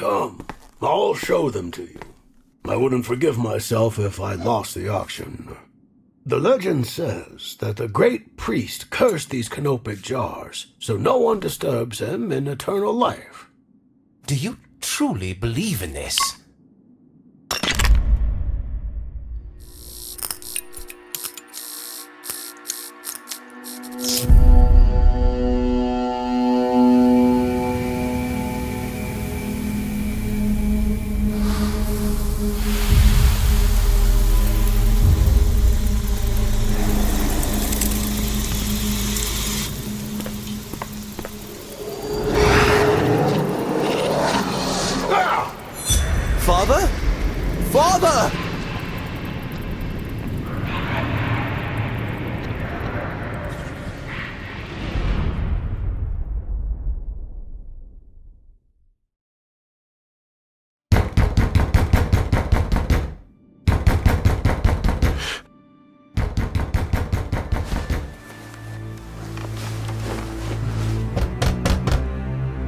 Come, I'll show them to you. I wouldn't forgive myself if I lost the auction. The legend says that the great priest cursed these canopic jars, so no one disturbs him in eternal life. Do you truly believe in this? Father? Father!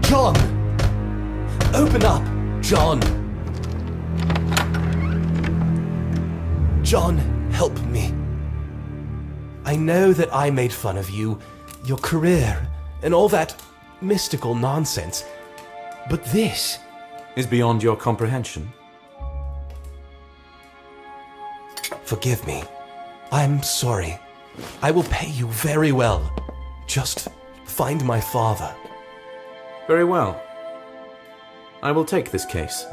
John! Open up, John! John, help me. I know that I made fun of you, your career, and all that mystical nonsense, but this is beyond your comprehension. Forgive me. I'm sorry. I will pay you very well. Just find my father. Very well. I will take this case.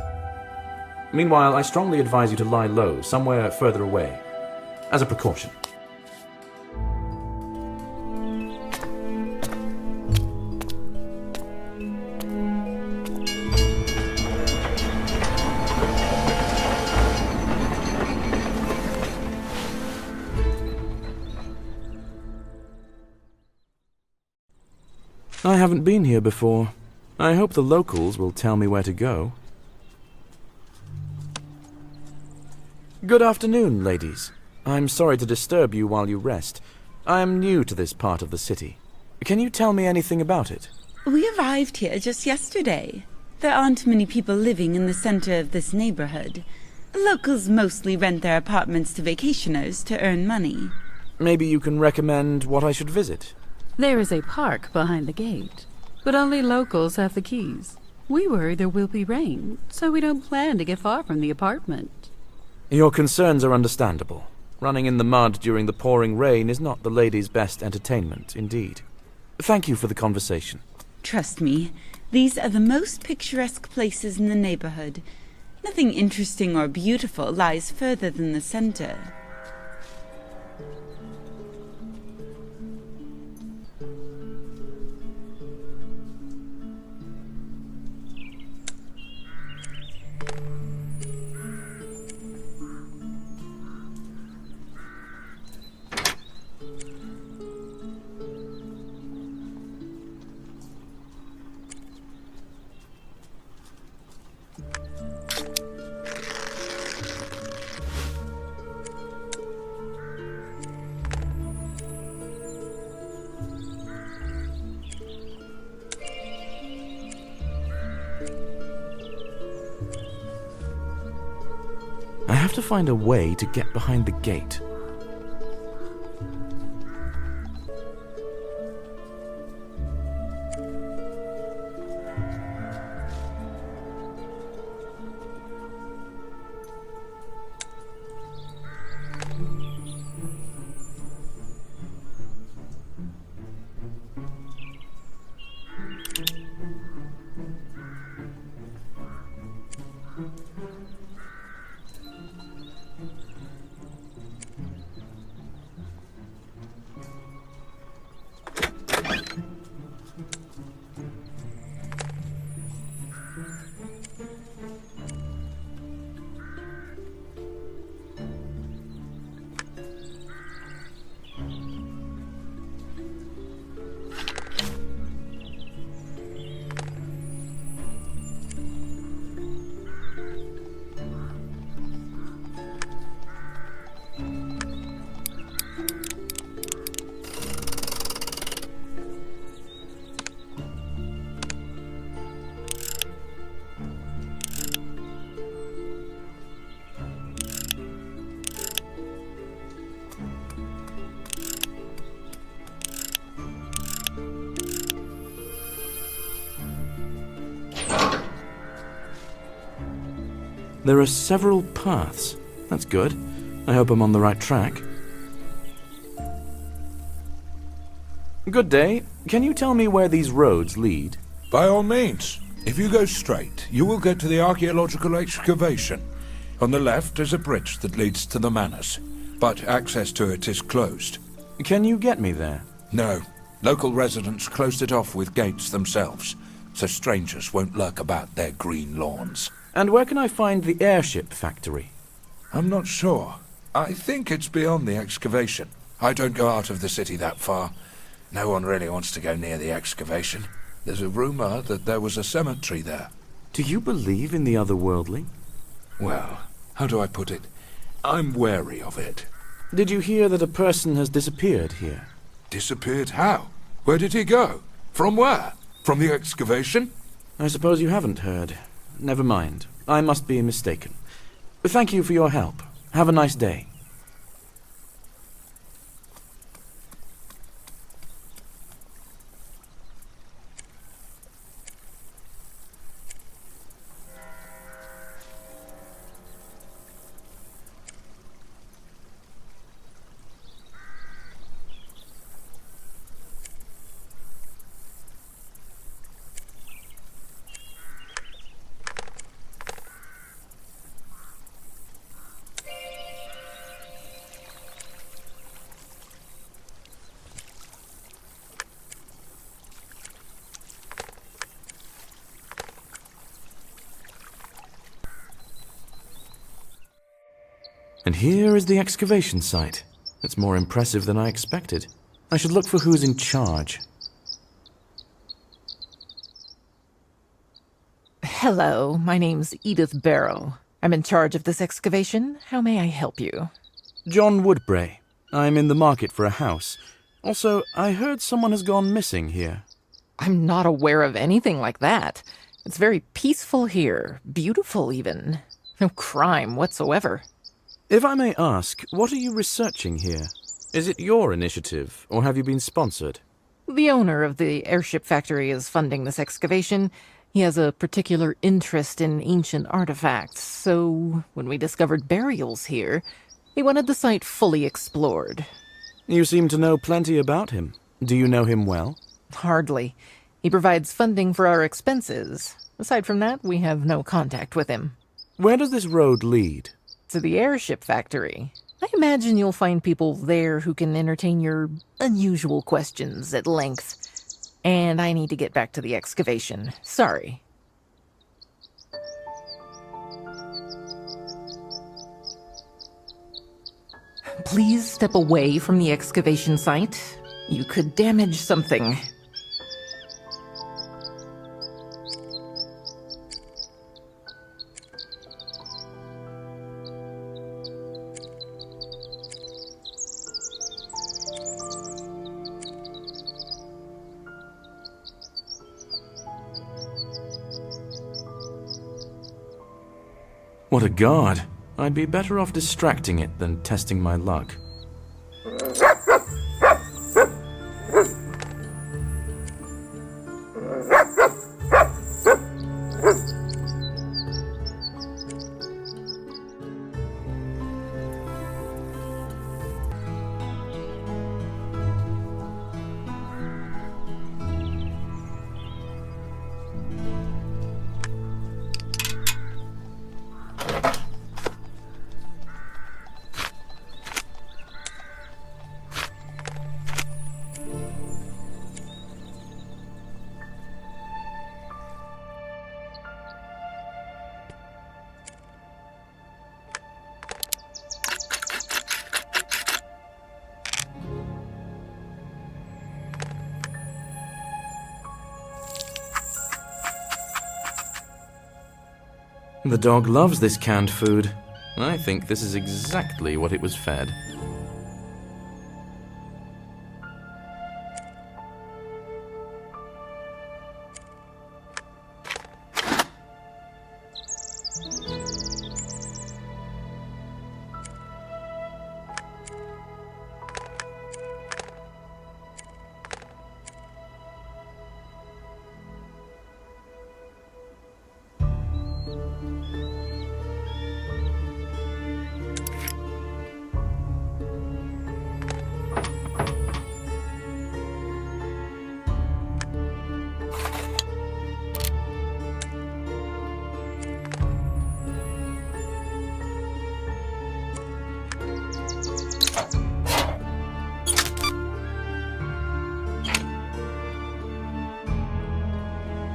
Meanwhile, I strongly advise you to lie low, somewhere further away, as a precaution. I haven't been here before. I hope the locals will tell me where to go. Good afternoon, ladies. I'm sorry to disturb you while you rest. I am new to this part of the city. Can you tell me anything about it? We arrived here just yesterday. There aren't many people living in the center of this neighborhood. Locals mostly rent their apartments to vacationers to earn money. Maybe you can recommend what I should visit. There is a park behind the gate, but only locals have the keys. We worry there will be rain, so we don't plan to get far from the apartment. Your concerns are understandable. Running in the mud during the pouring rain is not the lady's best entertainment, indeed. Thank you for the conversation. Trust me, these are the most picturesque places in the neighborhood. Nothing interesting or beautiful lies further than the center. I have to find a way to get behind the gate. There are several paths. That's good. I hope I'm on the right track. Good day. Can you tell me where these roads lead? By all means. If you go straight, you will get to the archaeological excavation. On the left is a bridge that leads to the manors, but access to it is closed. Can you get me there? No. Local residents closed it off with gates themselves, so strangers won't lurk about their green lawns. And where can I find the airship factory? I'm not sure. I think it's beyond the excavation. I don't go out of the city that far. No one really wants to go near the excavation. There's a rumor that there was a cemetery there. Do you believe in the otherworldly? Well, how do I put it? I'm wary of it. Did you hear that a person has disappeared here? Disappeared how? Where did he go? From where? From the excavation? I suppose you haven't heard. Never mind. I must be mistaken. Thank you for your help. Have a nice day. And here is the excavation site. It's more impressive than I expected. I should look for who's in charge. Hello, my name's Edith Barrow. I'm in charge of this excavation. How may I help you? John Woodbray. I'm in the market for a house. Also, I heard someone has gone missing here. I'm not aware of anything like that. It's very peaceful here. Beautiful, even. No crime whatsoever. If I may ask, what are you researching here? Is it your initiative, or have you been sponsored? The owner of the airship factory is funding this excavation. He has a particular interest in ancient artifacts, so when we discovered burials here, he wanted the site fully explored. You seem to know plenty about him. Do you know him well? Hardly. He provides funding for our expenses. Aside from that, we have no contact with him. Where does this road lead? To the airship factory. I imagine you'll find people there who can entertain your unusual questions at length. And I need to get back to the excavation. Sorry. Please step away from the excavation site. You could damage something. What a guard. I'd be better off distracting it than testing my luck. The dog loves this canned food. I think this is exactly what it was fed.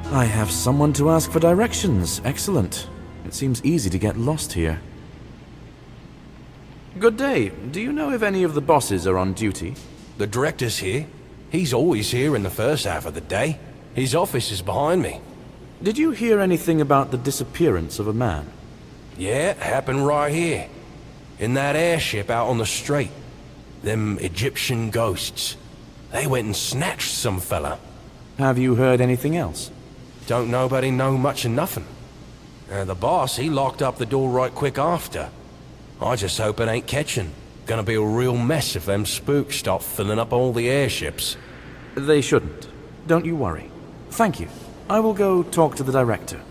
I have someone to ask for directions. Excellent. It seems easy to get lost here. Good day. Do you know if any of the bosses are on duty? The director's here. He's always here in the first half of the day. His office is behind me. Did you hear anything about the disappearance of a man? Yeah, it happened right here. In that airship out on the street. Them Egyptian ghosts. They went and snatched some fella. Have you heard anything else? Don't nobody know much of nothing. The boss, he locked up the door right quick after. I just hope it ain't catching. Gonna be a real mess if them spooks start filling up all the airships. They shouldn't. Don't you worry. Thank you. I will go talk to the director.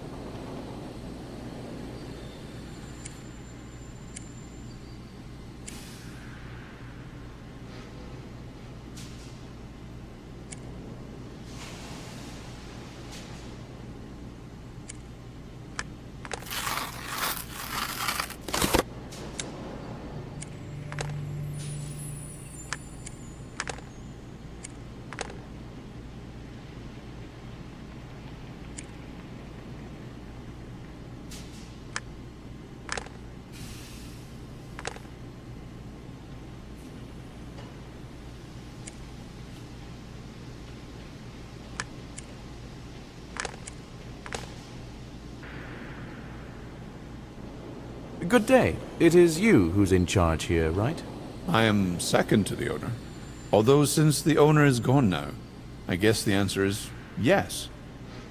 Good day. It is you who's in charge here, right? I am second to the owner. Although since the owner is gone now, I guess the answer is yes.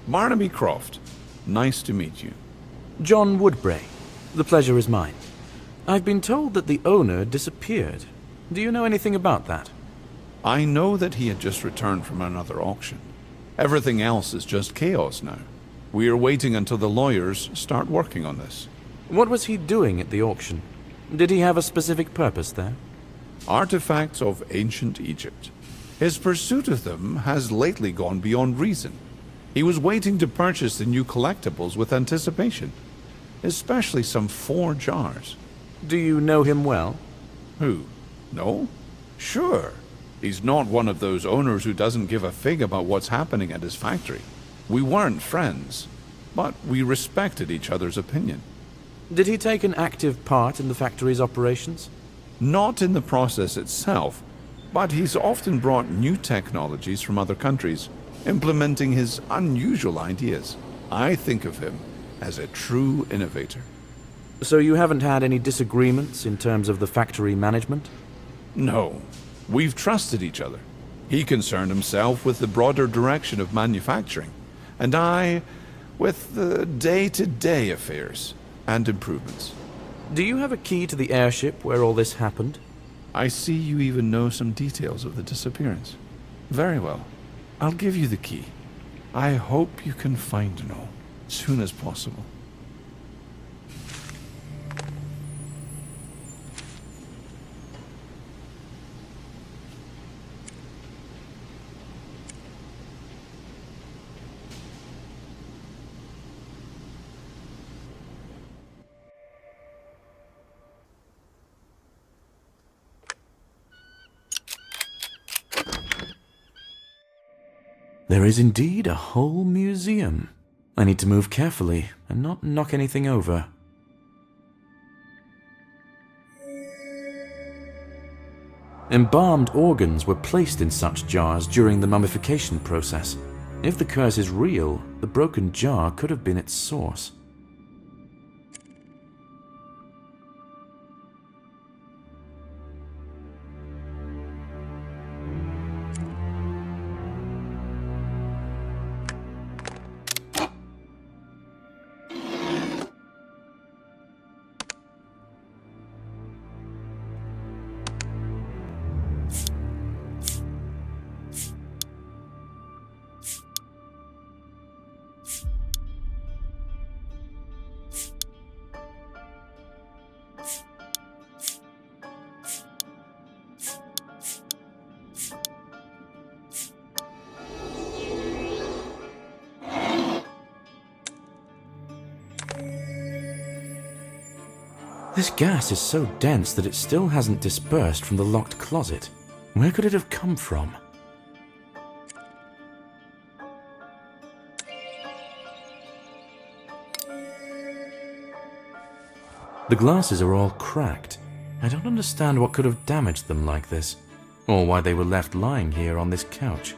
Barnaby Croft. Nice to meet you. John Woodbray. The pleasure is mine. I've been told that the owner disappeared. Do you know anything about that? I know that he had just returned from another auction. Everything else is just chaos now. We are waiting until the lawyers start working on this. What was he doing at the auction? Did he have a specific purpose there? Artifacts of ancient Egypt. His pursuit of them has lately gone beyond reason. He was waiting to purchase the new collectibles with anticipation, especially some 4 jars. Do you know him well? Who? No? Sure. He's not one of those owners who doesn't give a fig about what's happening at his factory. We weren't friends, but we respected each other's opinion. Did he take an active part in the factory's operations? Not in the process itself, but he's often brought new technologies from other countries, implementing his unusual ideas. I think of him as a true innovator. So you haven't had any disagreements in terms of the factory management? No. We've trusted each other. He concerned himself with the broader direction of manufacturing, and I with the day-to-day affairs and improvements. Do you have a key to the airship where all this happened? I see you even know some details of the disappearance. Very well. I'll give you the key. I hope you can find Noel as soon as possible. There is indeed a whole museum. I need to move carefully and not knock anything over. Embalmed organs were placed in such jars during the mummification process. If the curse is real, the broken jar could have been its source. This gas is so dense that it still hasn't dispersed from the locked closet. Where could it have come from? The glasses are all cracked. I don't understand what could have damaged them like this, or why they were left lying here on this couch.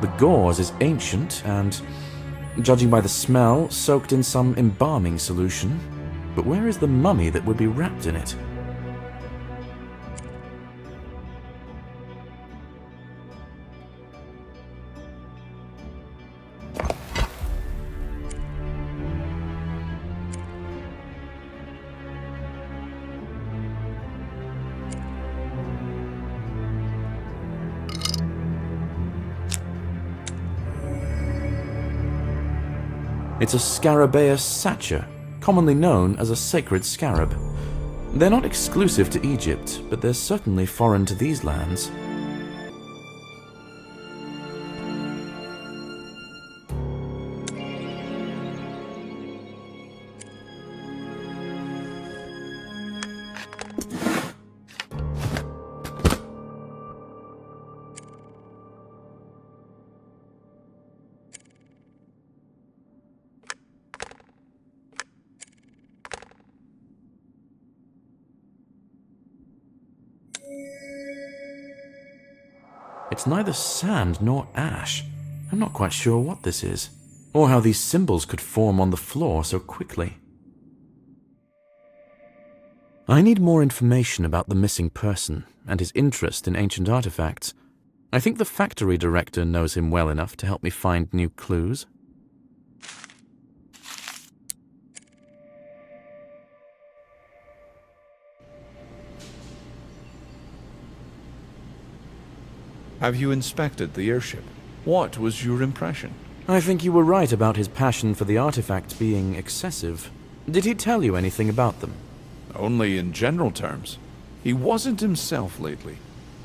The gauze is ancient and, judging by the smell, soaked in some embalming solution. But where is the mummy that would be wrapped in it? It's a Scarabaeus sacer, commonly known as a sacred scarab. They're not exclusive to Egypt, but they're certainly foreign to these lands. It's neither sand nor ash. I'm not quite sure what this is, or how these symbols could form on the floor so quickly. I need more information about the missing person and his interest in ancient artifacts. I think the factory director knows him well enough to help me find new clues. Have you inspected the airship? What was your impression? I think you were right about his passion for the artifacts being excessive. Did he tell you anything about them? Only in general terms. He wasn't himself lately.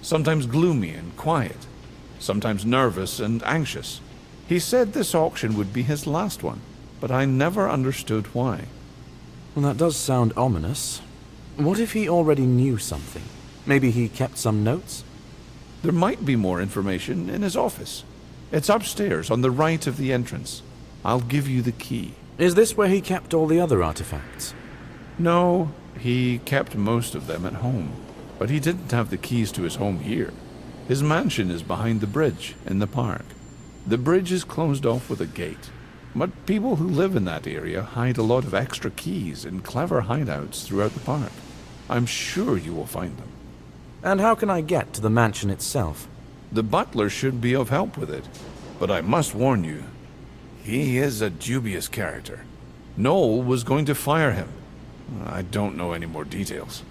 Sometimes gloomy and quiet. Sometimes nervous and anxious. He said this auction would be his last one, but I never understood why. Well, that does sound ominous. What if he already knew something? Maybe he kept some notes? There might be more information in his office. It's upstairs on the right of the entrance. I'll give you the key. Is this where he kept all the other artifacts? No, he kept most of them at home. But he didn't have the keys to his home here. His mansion is behind the bridge in the park. The bridge is closed off with a gate. But people who live in that area hide a lot of extra keys in clever hideouts throughout the park. I'm sure you will find them. And how can I get to the mansion itself? The butler should be of help with it. But I must warn you, he is a dubious character. Noel was going to fire him. I don't know any more details.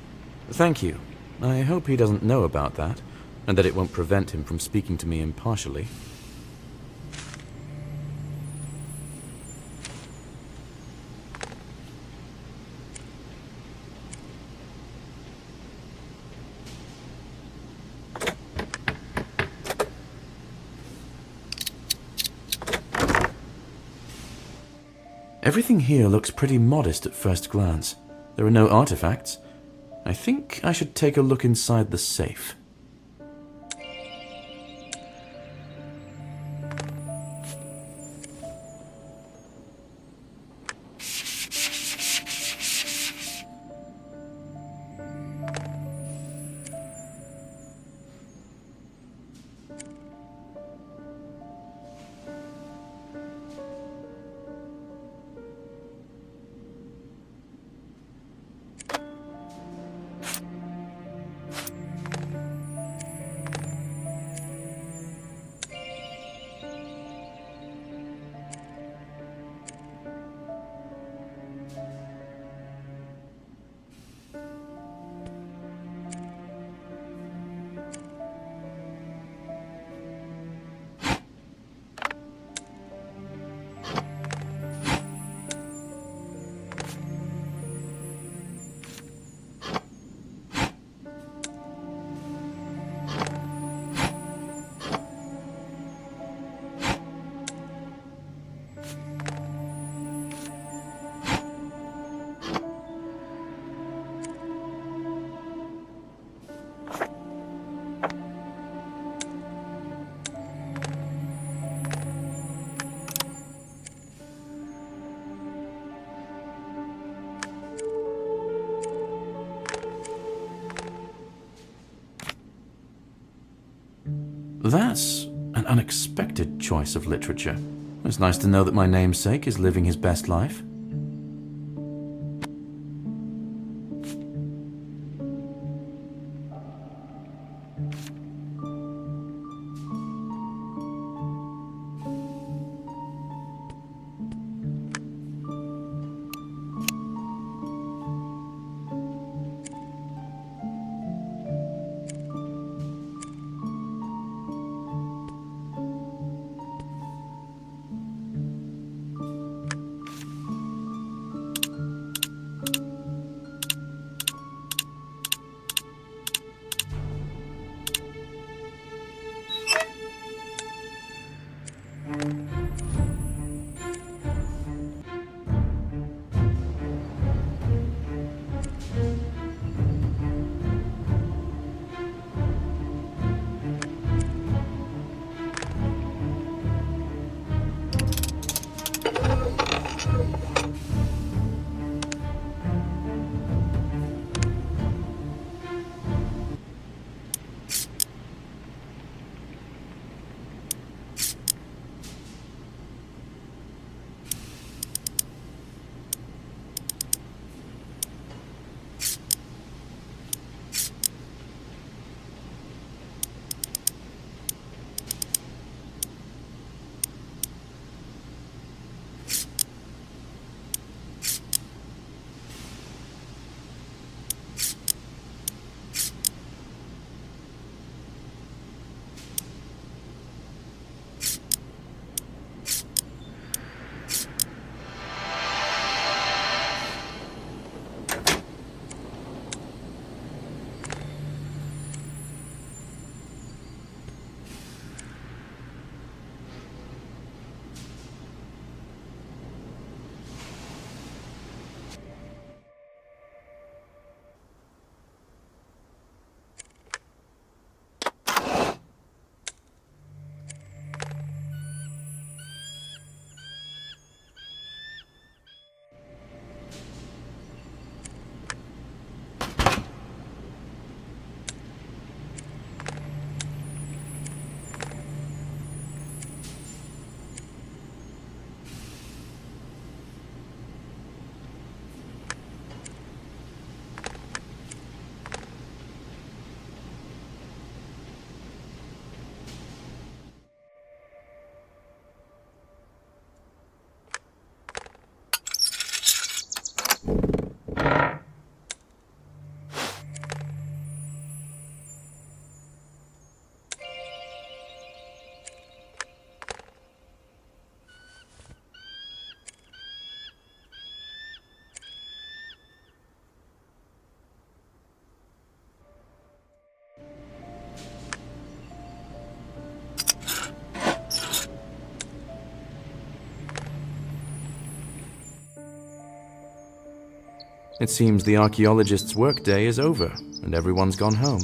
Thank you. I hope he doesn't know about that, and that it won't prevent him from speaking to me impartially. Everything here looks pretty modest at first glance. There are no artifacts. I think I should take a look inside the safe. That's an unexpected choice of literature. It's nice to know that my namesake is living his best life. It seems the archaeologist's workday is over, and everyone's gone home.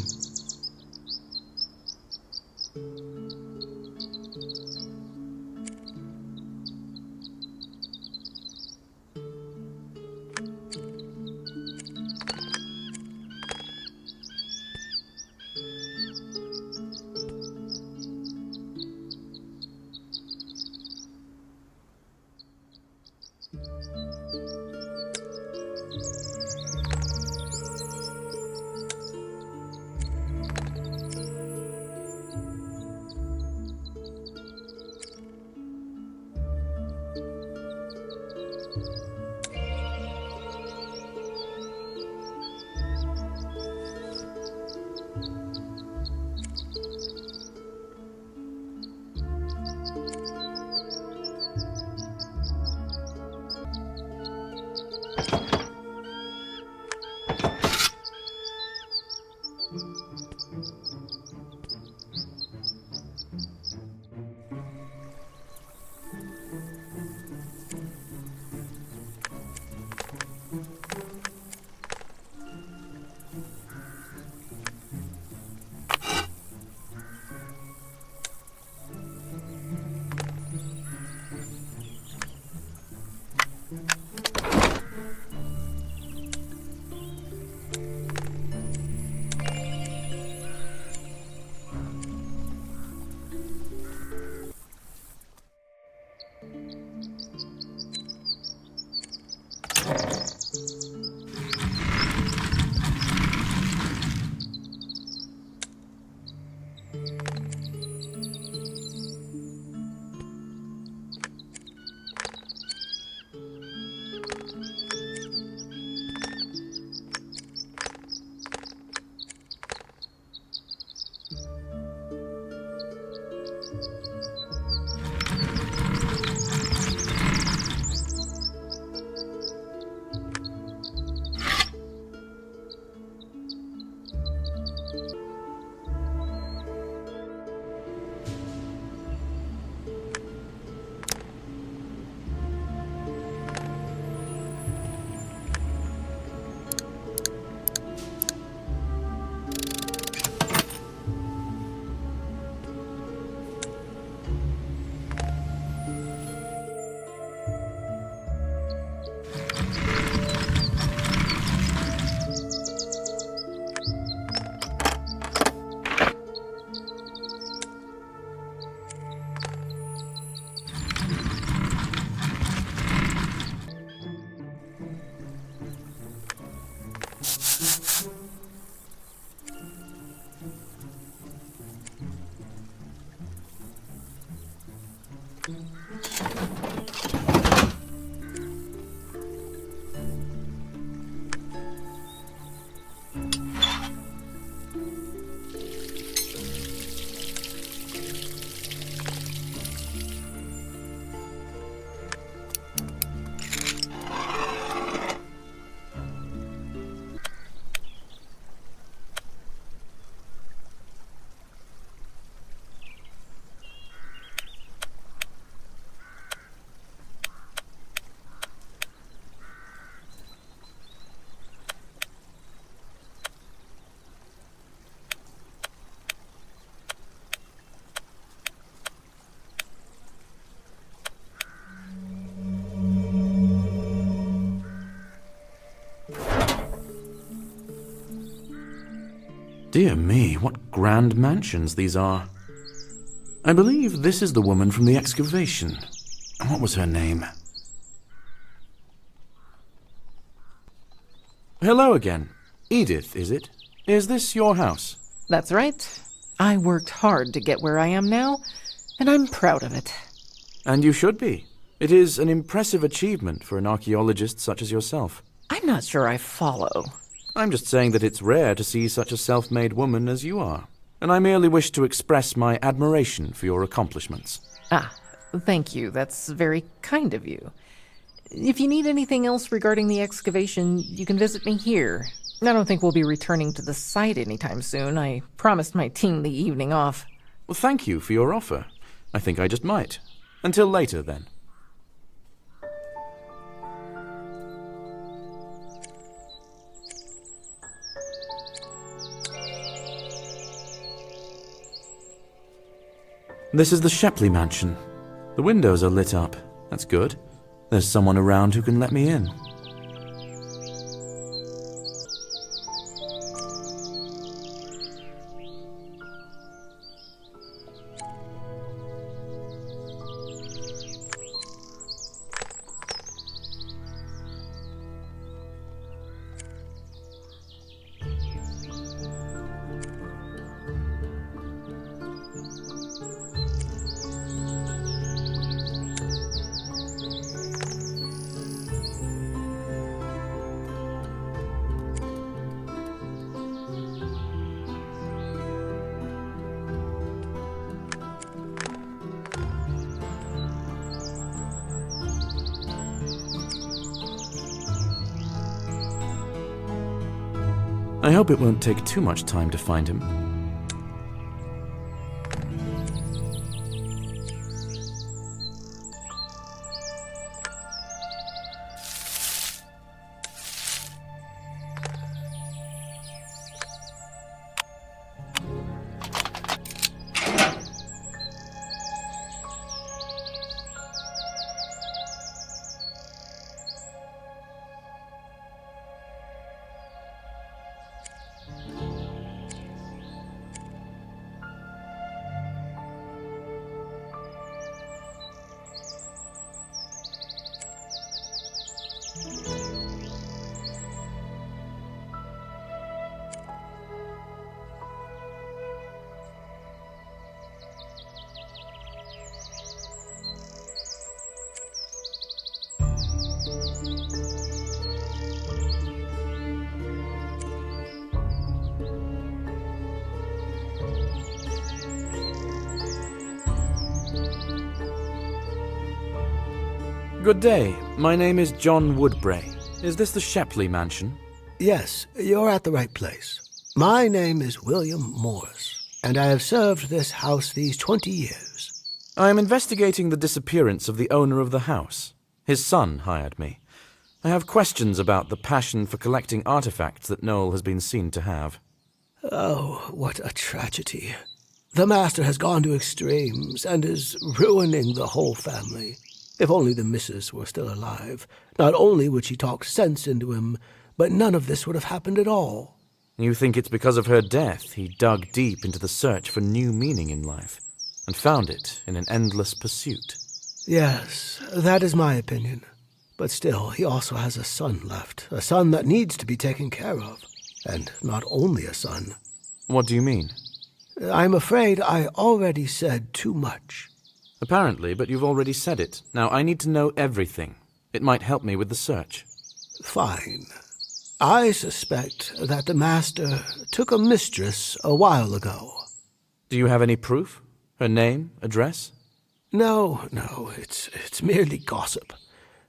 Dear me, what grand mansions these are. I believe this is the woman from the excavation. What was her name? Hello again. Edith, is it? Is this your house? That's right. I worked hard to get where I am now, and I'm proud of it. And you should be. It is an impressive achievement for an archaeologist such as yourself. I'm not sure I follow. I'm just saying that it's rare to see such a self-made woman as you are. And I merely wish to express my admiration for your accomplishments. Ah, thank you. That's very kind of you. If you need anything else regarding the excavation, you can visit me here. I don't think we'll be returning to the site anytime soon. I promised my team the evening off. Well, thank you for your offer. I think I just might. Until later, then. This is the Shepley mansion. The windows are lit up. That's good. There's someone around who can let me in. I hope it won't take too much time to find him. Good day. My name is John Woodbray. Is this the Shepley mansion? Yes, you're at the right place. My name is William Morris, and I have served this house these 20 years. I am investigating the disappearance of the owner of the house. His son hired me. I have questions about the passion for collecting artifacts that Noel has been seen to have. Oh, what a tragedy. The master has gone to extremes and is ruining the whole family. If only the missus were still alive, not only would she talk sense into him, but none of this would have happened at all. You think it's because of her death he dug deep into the search for new meaning in life, and found it in an endless pursuit? Yes, that is my opinion. But still, he also has a son left, a son that needs to be taken care of. And not only a son. What do you mean? I'm afraid I already said too much. Apparently, but you've already said it. Now, I need to know everything. It might help me with the search. Fine. I suspect that the master took a mistress a while ago. Do you have any proof? Her name, address? No, it's merely gossip.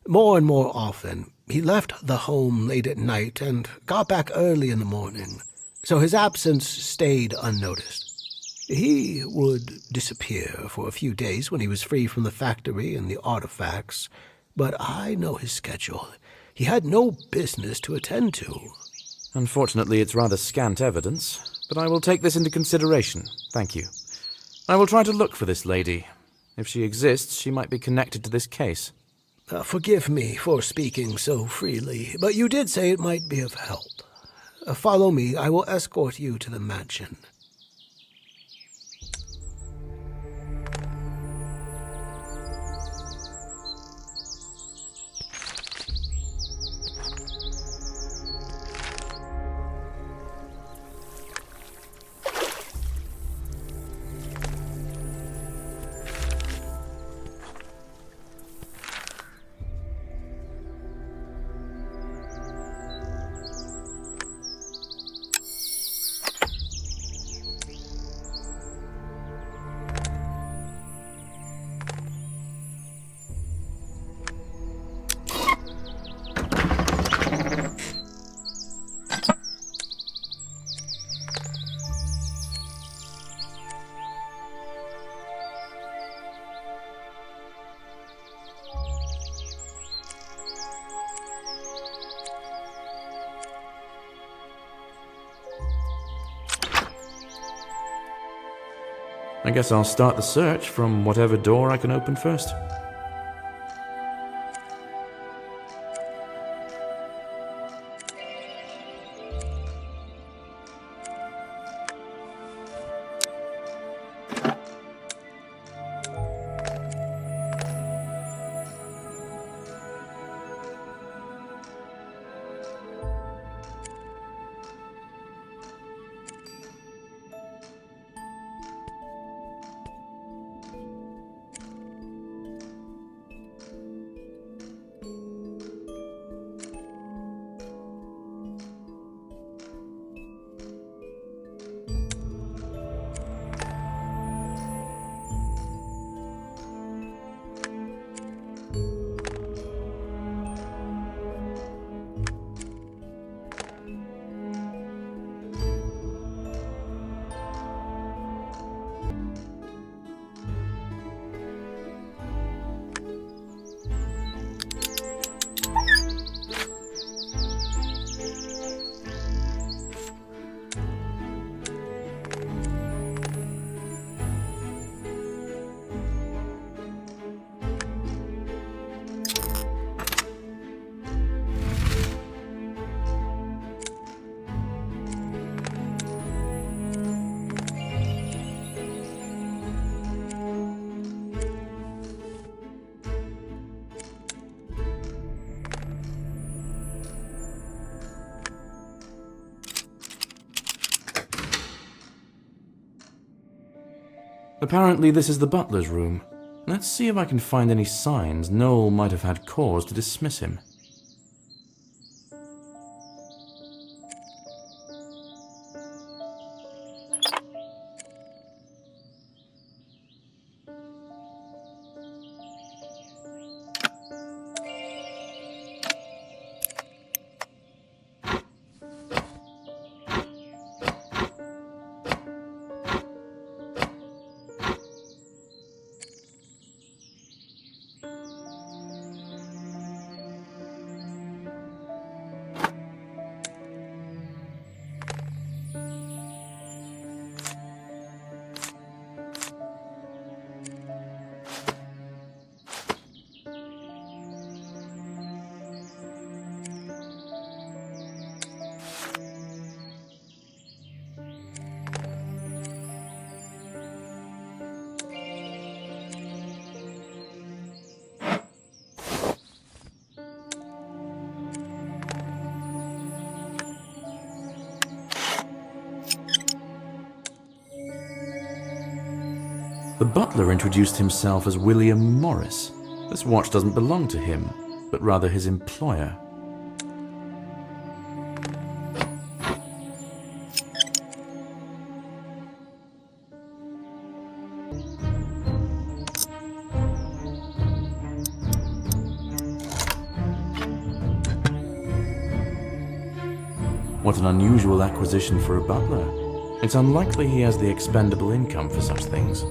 More and more often, he left the home late at night and got back early in the morning, so his absence stayed unnoticed. He would disappear for a few days when he was free from the factory and the artifacts, but I know his schedule. He had no business to attend to. Unfortunately, it's rather scant evidence, but I will take this into consideration. Thank you. I will try to look for this lady. If she exists, she might be connected to this case. Forgive me for speaking so freely, but you did say it might be of help. Follow me. I will escort you to the mansion. I guess I'll start the search from whatever door I can open first. Apparently this is the butler's room. Let's see if I can find any signs Noel might have had cause to dismiss him. The butler introduced himself as William Morris. This watch doesn't belong to him, but rather his employer. What an unusual acquisition for a butler. It's unlikely he has the expendable income for such things.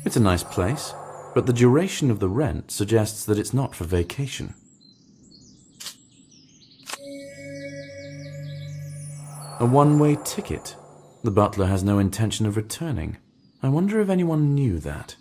It's a nice place, but the duration of the rent suggests that it's not for vacation. A one-way ticket. The butler has no intention of returning. I wonder if anyone knew that.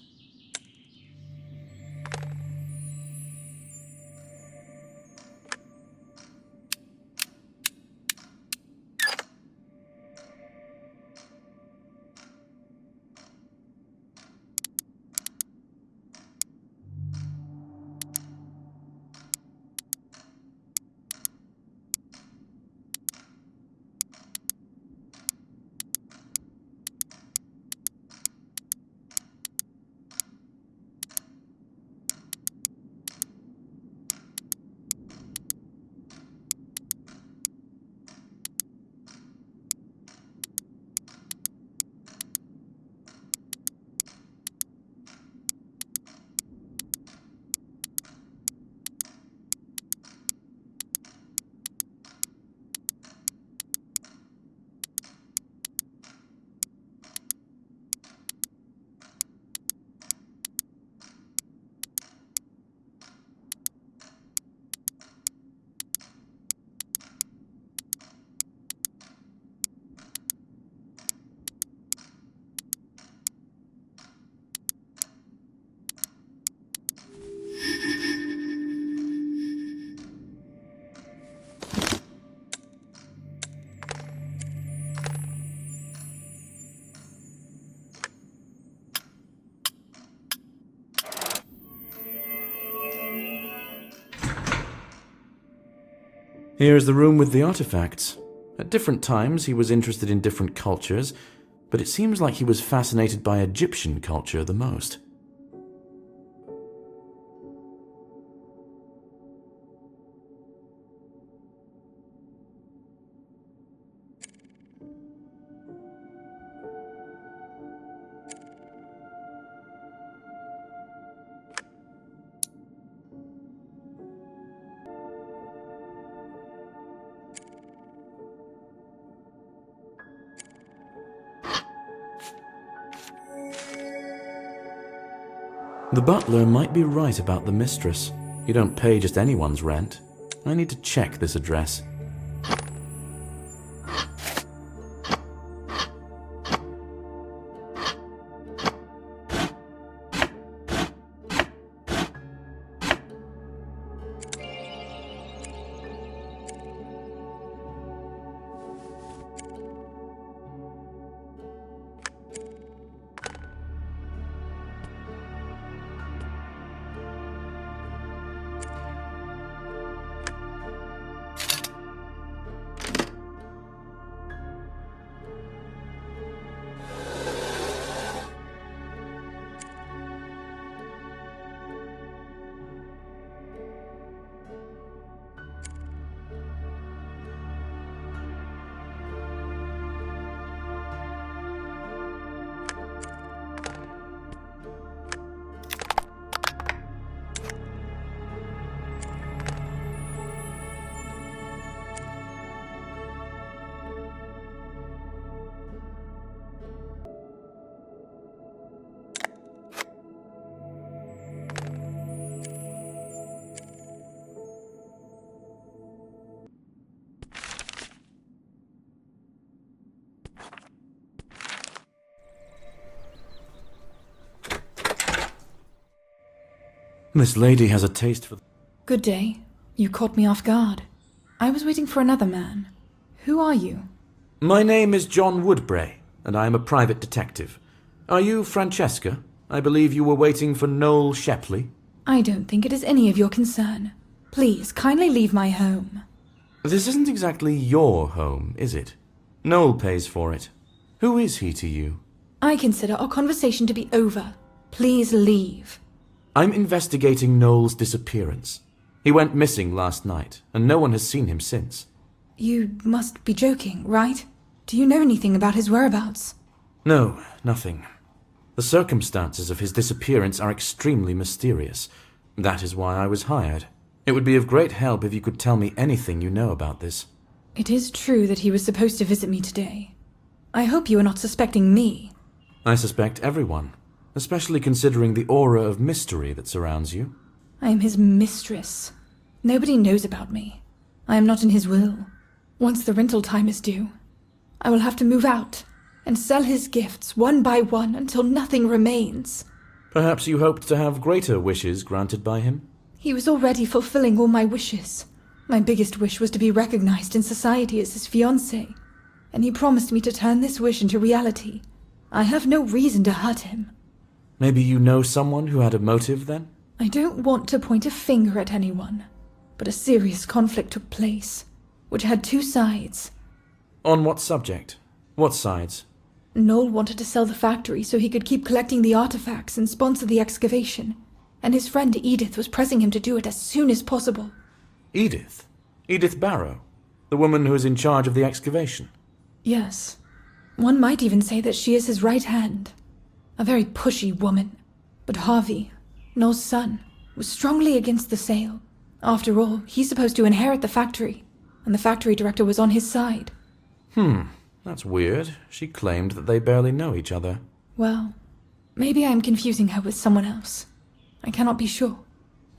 Here is the room with the artifacts. At different times he was interested in different cultures, but it seems like he was fascinated by Egyptian culture the most. The butler might be right about the mistress. You don't pay just anyone's rent. I need to check this address. This lady has a taste for... Good day. You caught me off guard. I was waiting for another man. Who are you? My name is John Woodbray, and I am a private detective. Are you Francesca? I believe you were waiting for Noel Shepley. I don't think it is any of your concern. Please, kindly leave my home. This isn't exactly your home, is it? Noel pays for it. Who is he to you? I consider our conversation to be over. Please leave. I'm investigating Noel's disappearance. He went missing last night, and no one has seen him since. You must be joking, right? Do you know anything about his whereabouts? No, nothing. The circumstances of his disappearance are extremely mysterious. That is why I was hired. It would be of great help if you could tell me anything you know about this. It is true that he was supposed to visit me today. I hope you are not suspecting me. I suspect everyone, especially considering the aura of mystery that surrounds you. I am his mistress. Nobody knows about me. I am not in his will. Once the rental time is due, I will have to move out and sell his gifts one by one until nothing remains. Perhaps you hoped to have greater wishes granted by him? He was already fulfilling all my wishes. My biggest wish was to be recognized in society as his fiancée, and he promised me to turn this wish into reality. I have no reason to hurt him. Maybe you know someone who had a motive, then? I don't want to point a finger at anyone, but a serious conflict took place, which had two sides. On what subject? What sides? Noel wanted to sell the factory so he could keep collecting the artifacts and sponsor the excavation, and his friend Edith was pressing him to do it as soon as possible. Edith? Edith Barrow? The woman who is in charge of the excavation? Yes. One might even say that she is his right hand. A very pushy woman. But Harvey, Noel's son, was strongly against the sale. After all, he's supposed to inherit the factory, and the factory director was on his side. That's weird. She claimed that they barely know each other. Well, maybe I am confusing her with someone else. I cannot be sure.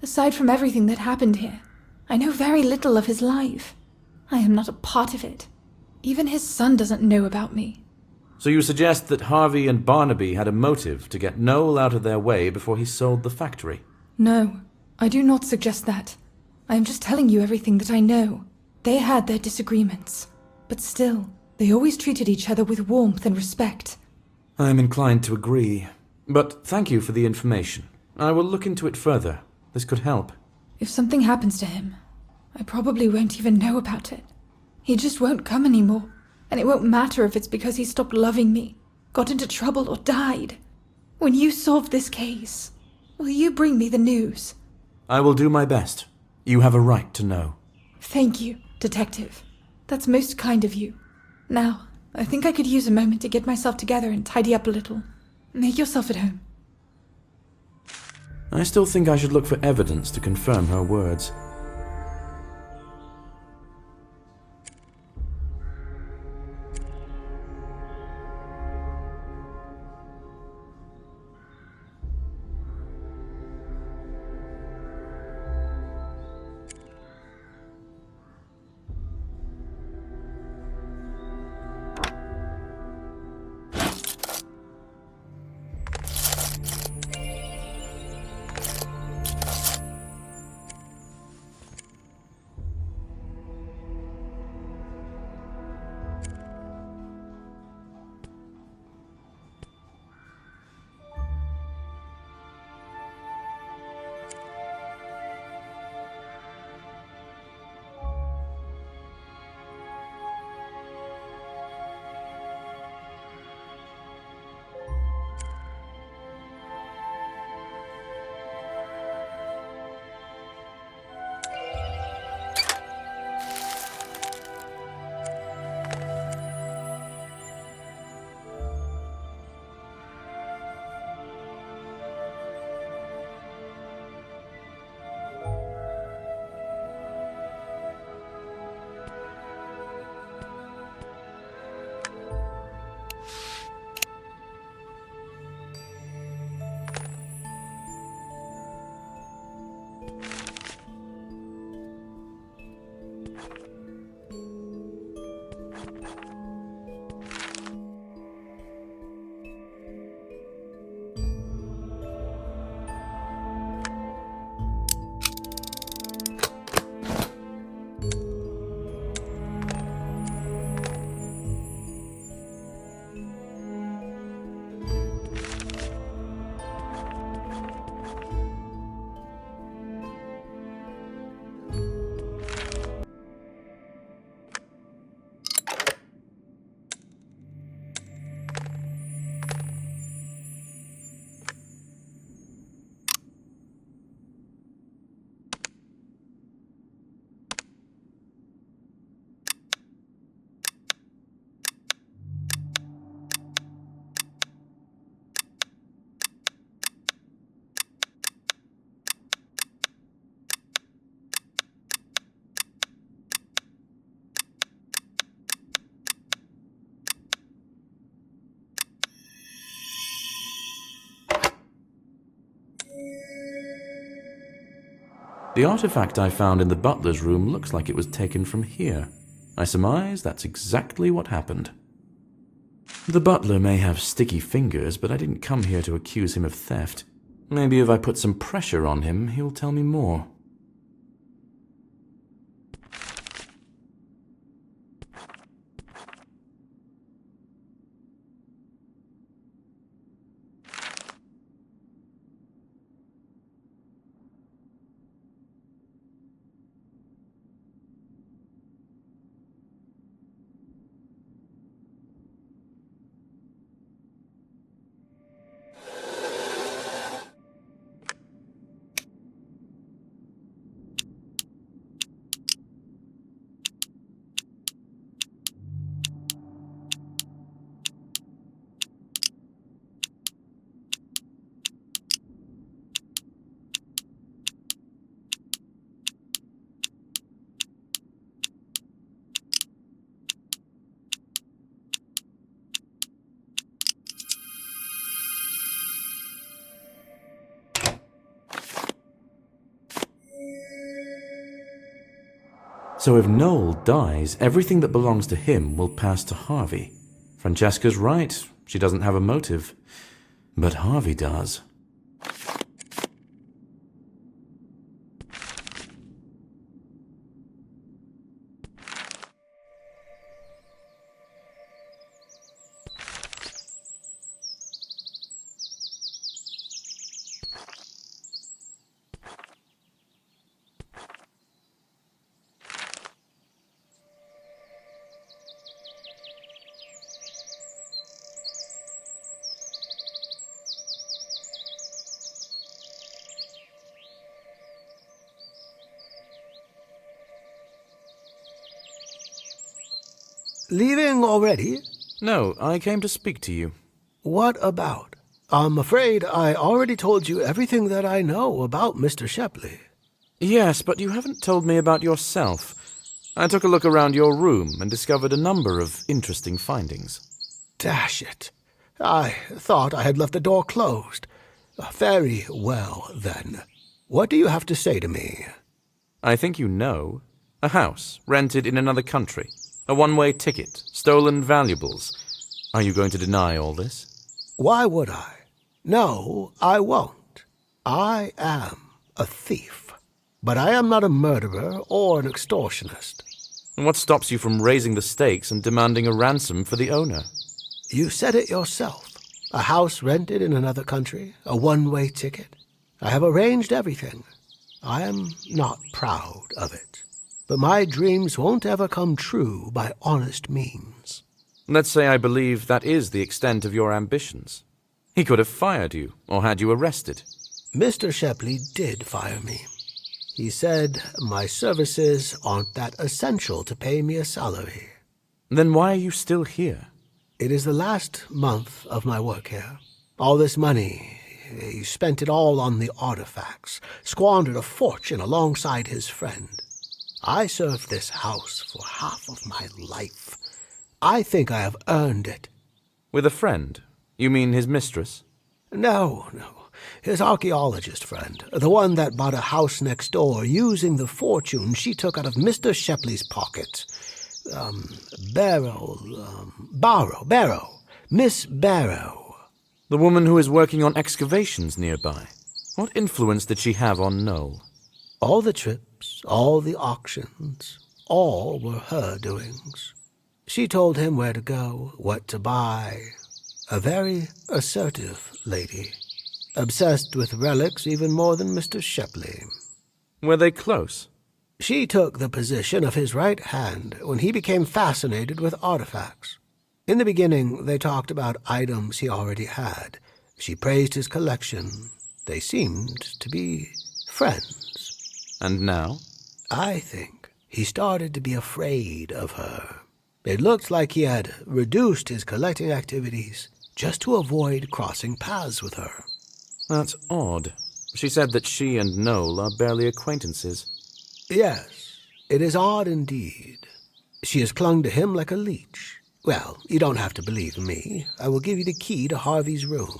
Aside from everything that happened here, I know very little of his life. I am not a part of it. Even his son doesn't know about me. So you suggest that Harvey and Barnaby had a motive to get Noel out of their way before he sold the factory? No, I do not suggest that. I am just telling you everything that I know. They had their disagreements, but still, they always treated each other with warmth and respect. I am inclined to agree. But thank you for the information. I will look into it further. This could help. If something happens to him, I probably won't even know about it. He just won't come anymore, and it won't matter if it's because he stopped loving me, got into trouble, or died. When you solve this case, will you bring me the news? I will do my best. You have a right to know. Thank you, Detective. That's most kind of you. Now, I think I could use a moment to get myself together and tidy up a little. Make yourself at home. I still think I should look for evidence to confirm her words. The artifact I found in the butler's room looks like it was taken from here. I surmise that's exactly what happened. The butler may have sticky fingers, but I didn't come here to accuse him of theft. Maybe if I put some pressure on him, he'll tell me more. So if Noel dies, everything that belongs to him will pass to Harvey. Francesca's right. She doesn't have a motive. But Harvey does. Leaving already? No, I came to speak to you. What about? I'm afraid I already told you everything that I know about Mr. Shepley. Yes, but you haven't told me about yourself. I took a look around your room and discovered a number of interesting findings. Dash it. I thought I had left the door closed. Very well, then. What do you have to say to me? I think you know. A house, rented in another country. A one-way ticket, stolen valuables. Are you going to deny all this? Why would I? No, I won't. I am a thief. But I am not a murderer or an extortionist. And what stops you from raising the stakes and demanding a ransom for the owner? You said it yourself. A house rented in another country, a one-way ticket. I have arranged everything. I am not proud of it. But my dreams won't ever come true by honest means. Let's say I believe that is the extent of your ambitions. He could have fired you, or had you arrested. Mr. Shepley did fire me. He said my services aren't that essential to pay me a salary. Then why are you still here? It is the last month of my work here. All this money, he spent it all on the artifacts, squandered a fortune alongside his friend. I served this house for half of my life. I think I have earned it. With a friend? You mean his mistress? No. His archaeologist friend. The one that bought a house next door using the fortune she took out of Mr. Shepley's pocket. Barrow. Miss Barrow. The woman who is working on excavations nearby. What influence did she have on Noel? All the trips, all the auctions, all were her doings. She told him where to go, what to buy. A very assertive lady. Obsessed with relics even more than Mr. Shepley. Were they close? She took the position of his right hand when he became fascinated with artifacts. In the beginning, they talked about items he already had. She praised his collection. They seemed to be friends. And now? I think he started to be afraid of her. It looked like he had reduced his collecting activities just to avoid crossing paths with her. That's odd. She said that she and Noel are barely acquaintances. Yes, it is odd indeed. She has clung to him like a leech. Well, you don't have to believe me. I will give you the key to Harvey's room.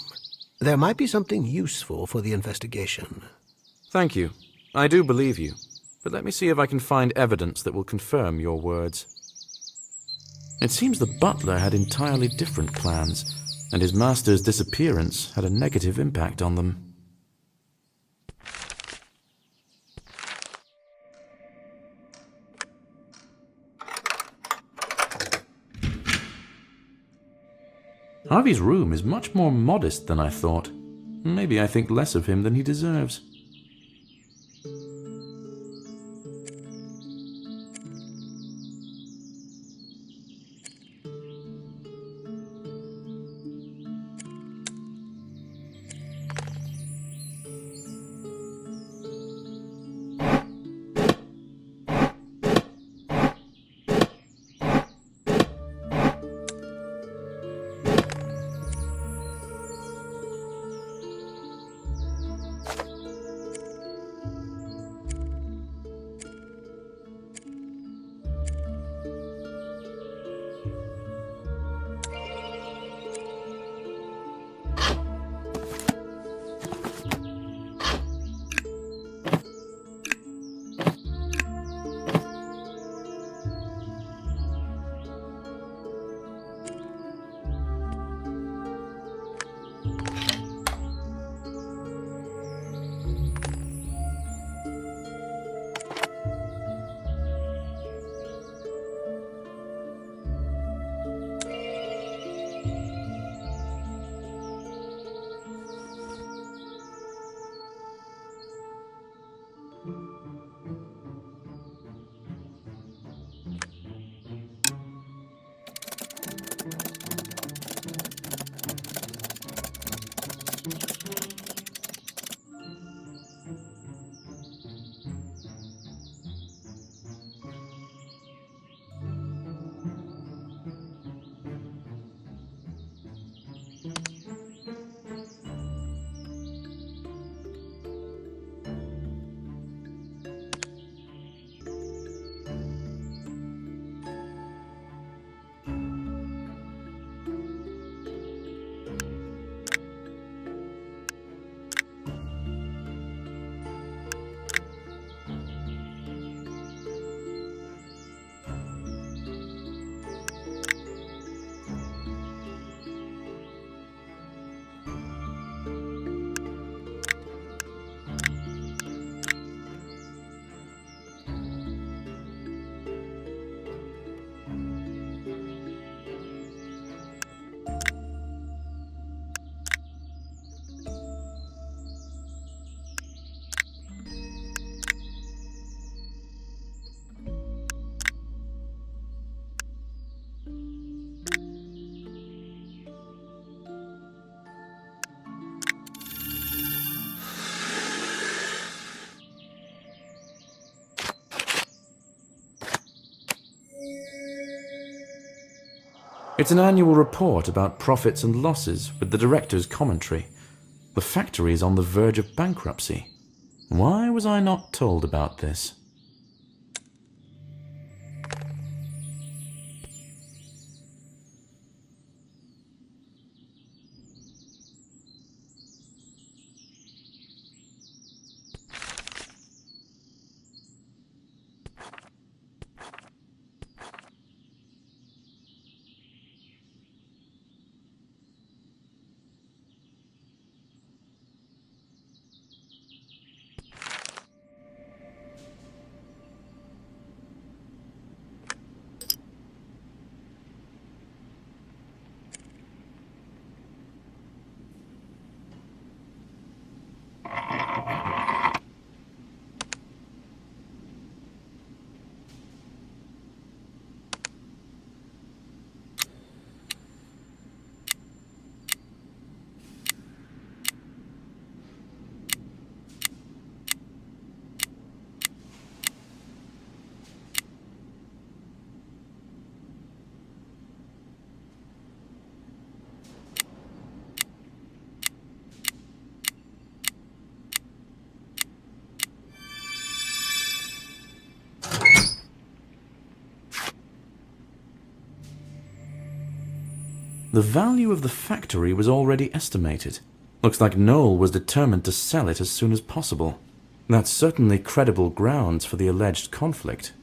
There might be something useful for the investigation. Thank you. I do believe you, but let me see if I can find evidence that will confirm your words. It seems the butler had entirely different plans, and his master's disappearance had a negative impact on them. Harvey's room is much more modest than I thought. Maybe I think less of him than he deserves. It's an annual report about profits and losses with the director's commentary. The factory is on the verge of bankruptcy. Why was I not told about this? The value of the factory was already estimated. Looks like Noel was determined to sell it as soon as possible. That's certainly credible grounds for the alleged conflict.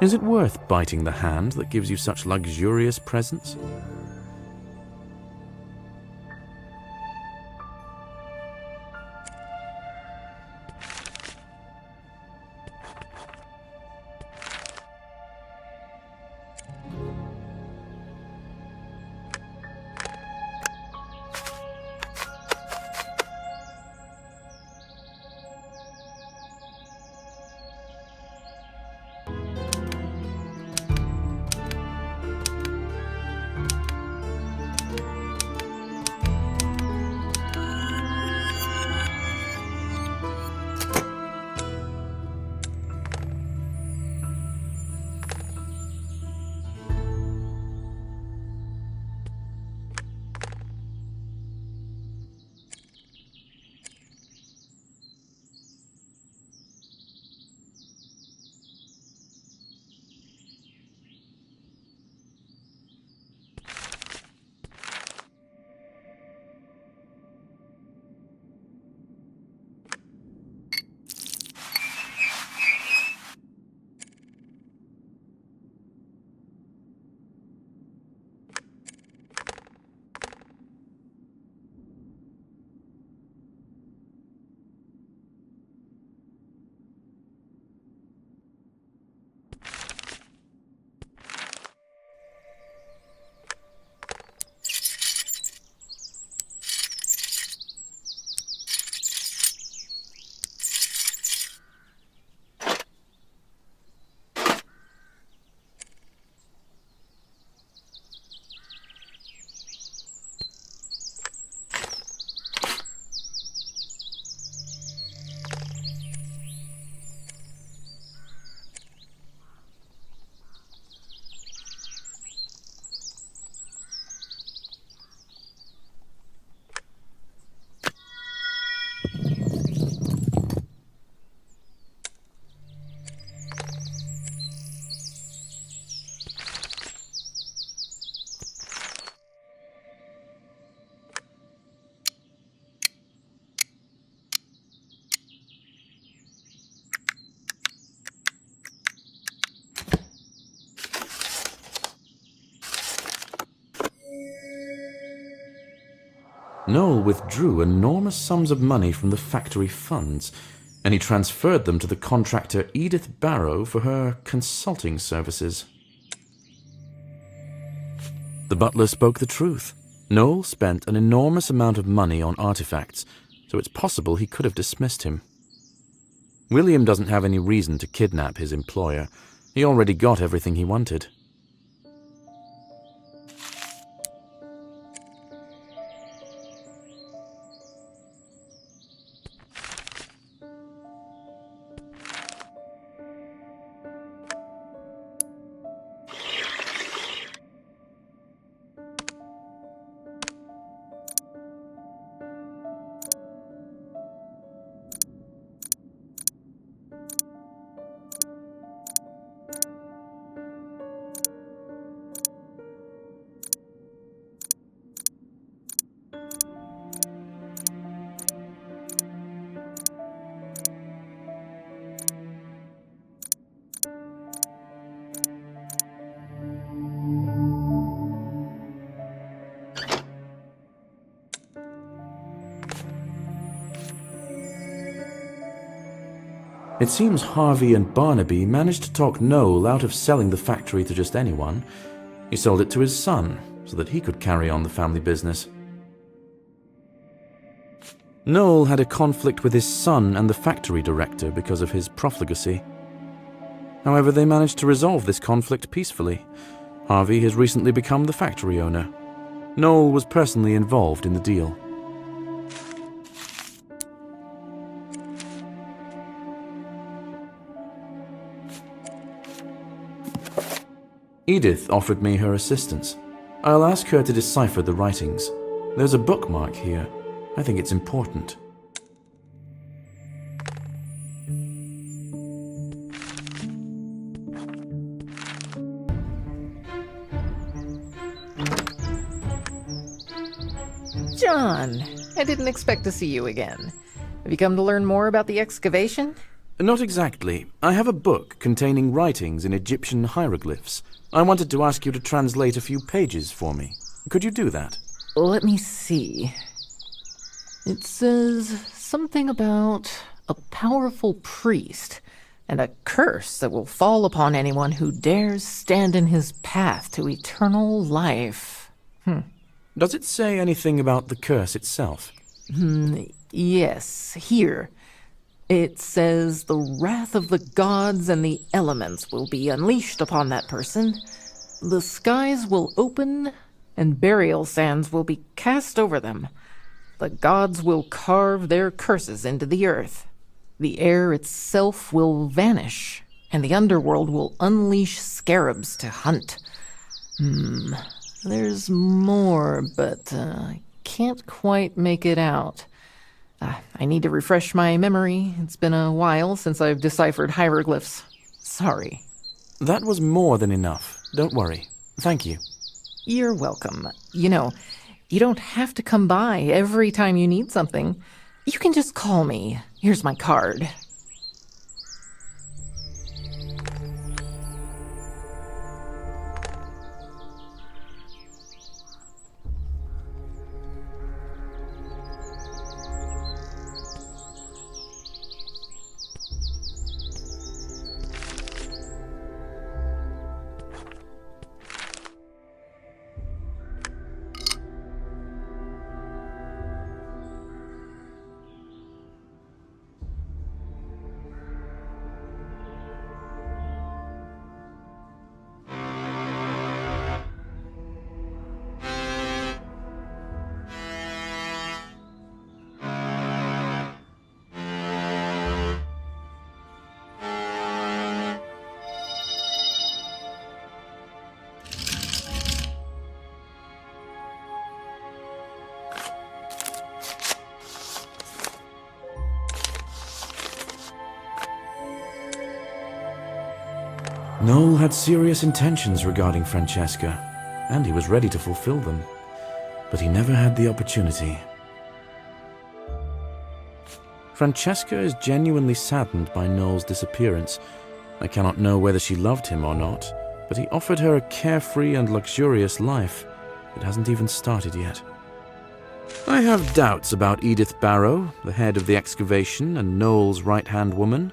Is it worth biting the hand that gives you such luxurious presents? Noel withdrew enormous sums of money from the factory funds, and he transferred them to the contractor Edith Barrow for her consulting services. The butler spoke the truth. Noel spent an enormous amount of money on artifacts, so it's possible he could have dismissed him. William doesn't have any reason to kidnap his employer. He already got everything he wanted. It seems Harvey and Barnaby managed to talk Noel out of selling the factory to just anyone. He sold it to his son, so that he could carry on the family business. Noel had a conflict with his son and the factory director because of his profligacy. However, they managed to resolve this conflict peacefully. Harvey has recently become the factory owner. Noel was personally involved in the deal. Edith offered me her assistance. I'll ask her to decipher the writings. There's a bookmark here. I think it's important. John, I didn't expect to see you again. Have you come to learn more about the excavation? Not exactly. I have a book containing writings in Egyptian hieroglyphs. I wanted to ask you to translate a few pages for me. Could you do that? Let me see. It says something about a powerful priest and a curse that will fall upon anyone who dares stand in his path to eternal life. Does it say anything about the curse itself? Yes, here. It says the wrath of the gods and the elements will be unleashed upon that person. The skies will open and burial sands will be cast over them. The gods will carve their curses into the earth. The air itself will vanish, and the underworld will unleash scarabs to hunt. There's more, but I can't quite make it out. I need to refresh my memory. It's been a while since I've deciphered hieroglyphs. Sorry. That was more than enough. Don't worry. Thank you. You're welcome. You know, you don't have to come by every time you need something. You can just call me. Here's my card. Noel had serious intentions regarding Francesca, and he was ready to fulfill them. But he never had the opportunity. Francesca is genuinely saddened by Noel's disappearance. I cannot know whether she loved him or not, but he offered her a carefree and luxurious life. It hasn't even started yet. I have doubts about Edith Barrow, the head of the excavation and Noel's right-hand woman.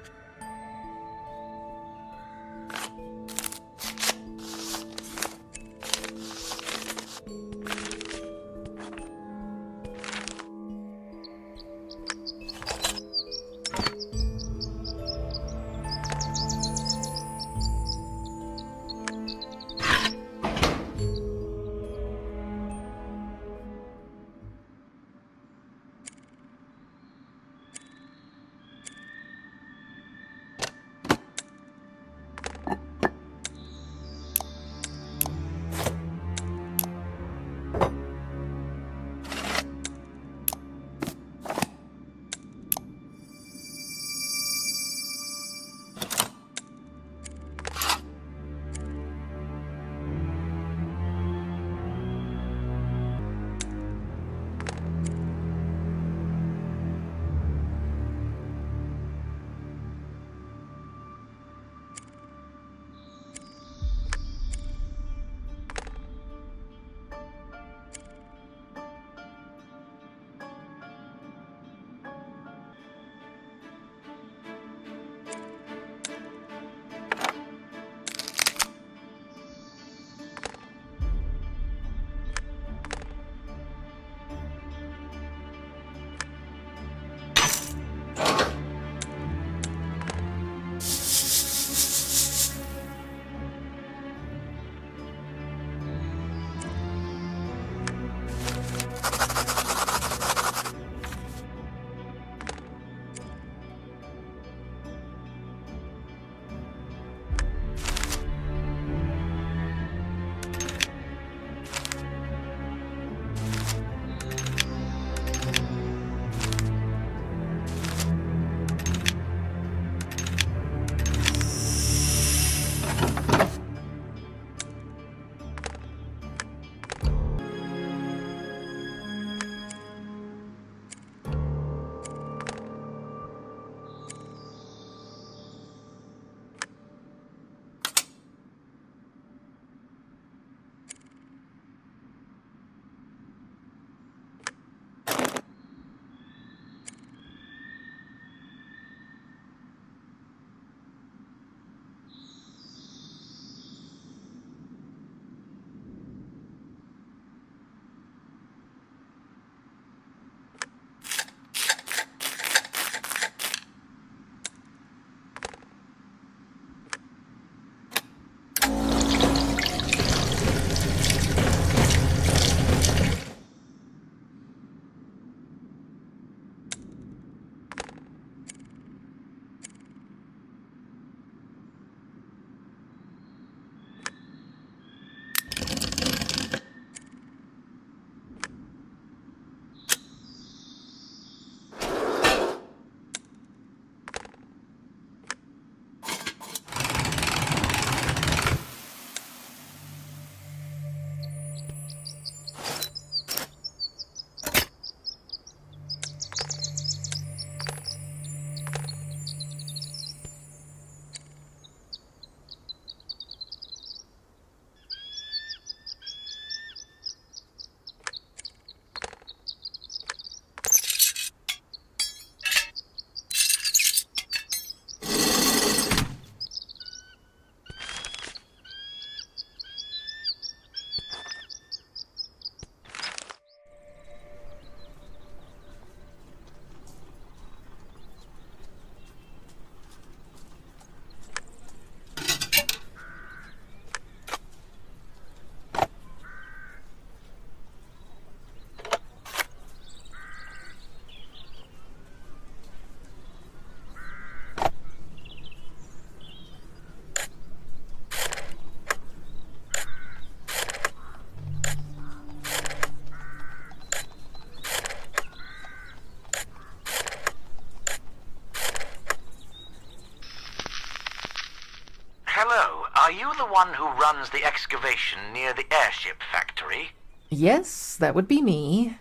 Hello, are you the one who runs the excavation near the airship factory? Yes, that would be me.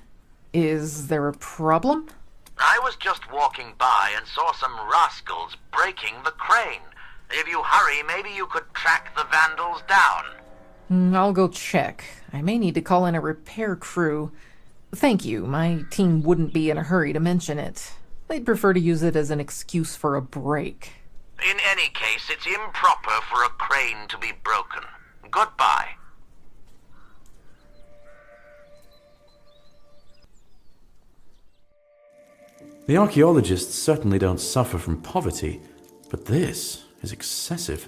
Is there a problem? I was just walking by and saw some rascals breaking the crane. If you hurry, maybe you could track the vandals down. I'll go check. I may need to call in a repair crew. Thank you. My team wouldn't be in a hurry to mention it. They'd prefer to use it as an excuse for a break. In any case, it's improper for a crane to be broken. Goodbye. The archaeologists certainly don't suffer from poverty, but this is excessive.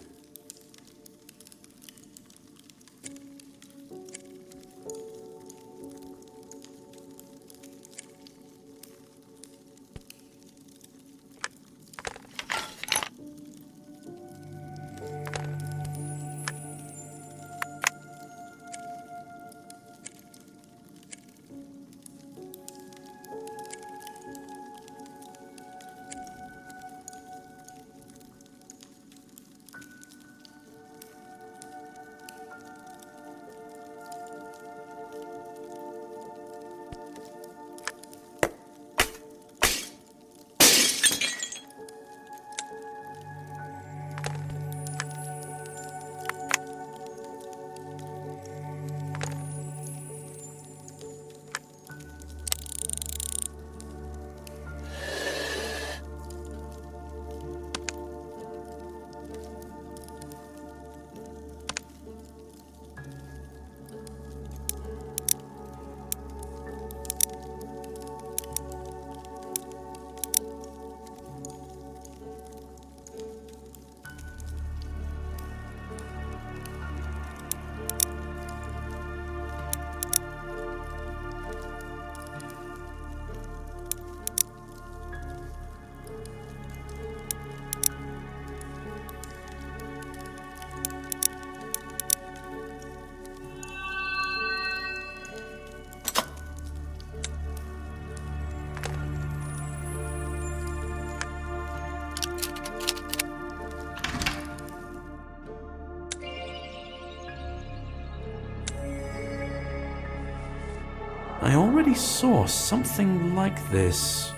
I already saw something like this.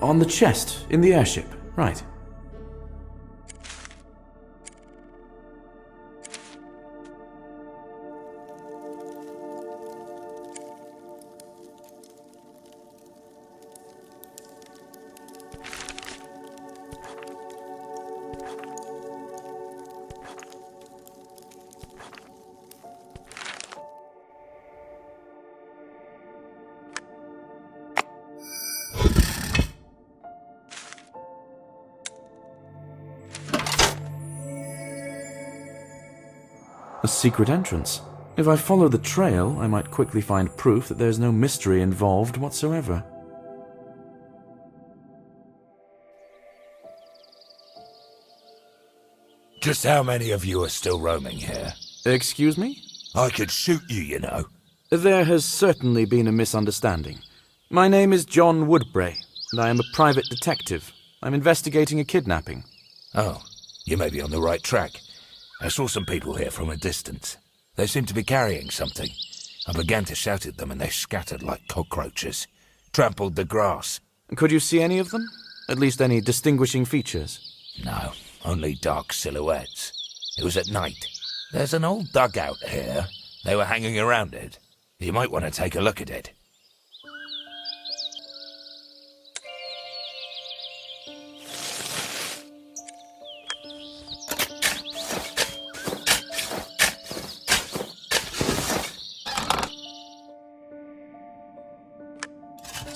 On the chest, in the airship, right. A secret entrance. If I follow the trail, I might quickly find proof that there's no mystery involved whatsoever. Just how many of you are still roaming here? Excuse me? I could shoot you, you know. There has certainly been a misunderstanding. My name is John Woodbray, and I am a private detective. I'm investigating a kidnapping. Oh, you may be on the right track. I saw some people here from a distance. They seemed to be carrying something. I began to shout at them and they scattered like cockroaches. Trampled the grass. Could you see any of them? At least any distinguishing features? No, only dark silhouettes. It was at night. There's an old dugout here. They were hanging around it. You might want to take a look at it.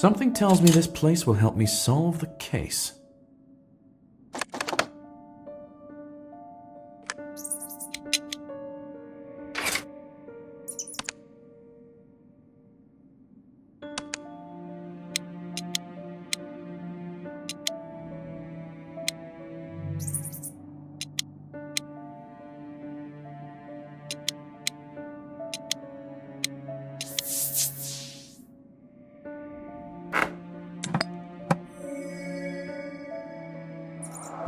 Something tells me this place will help me solve the case.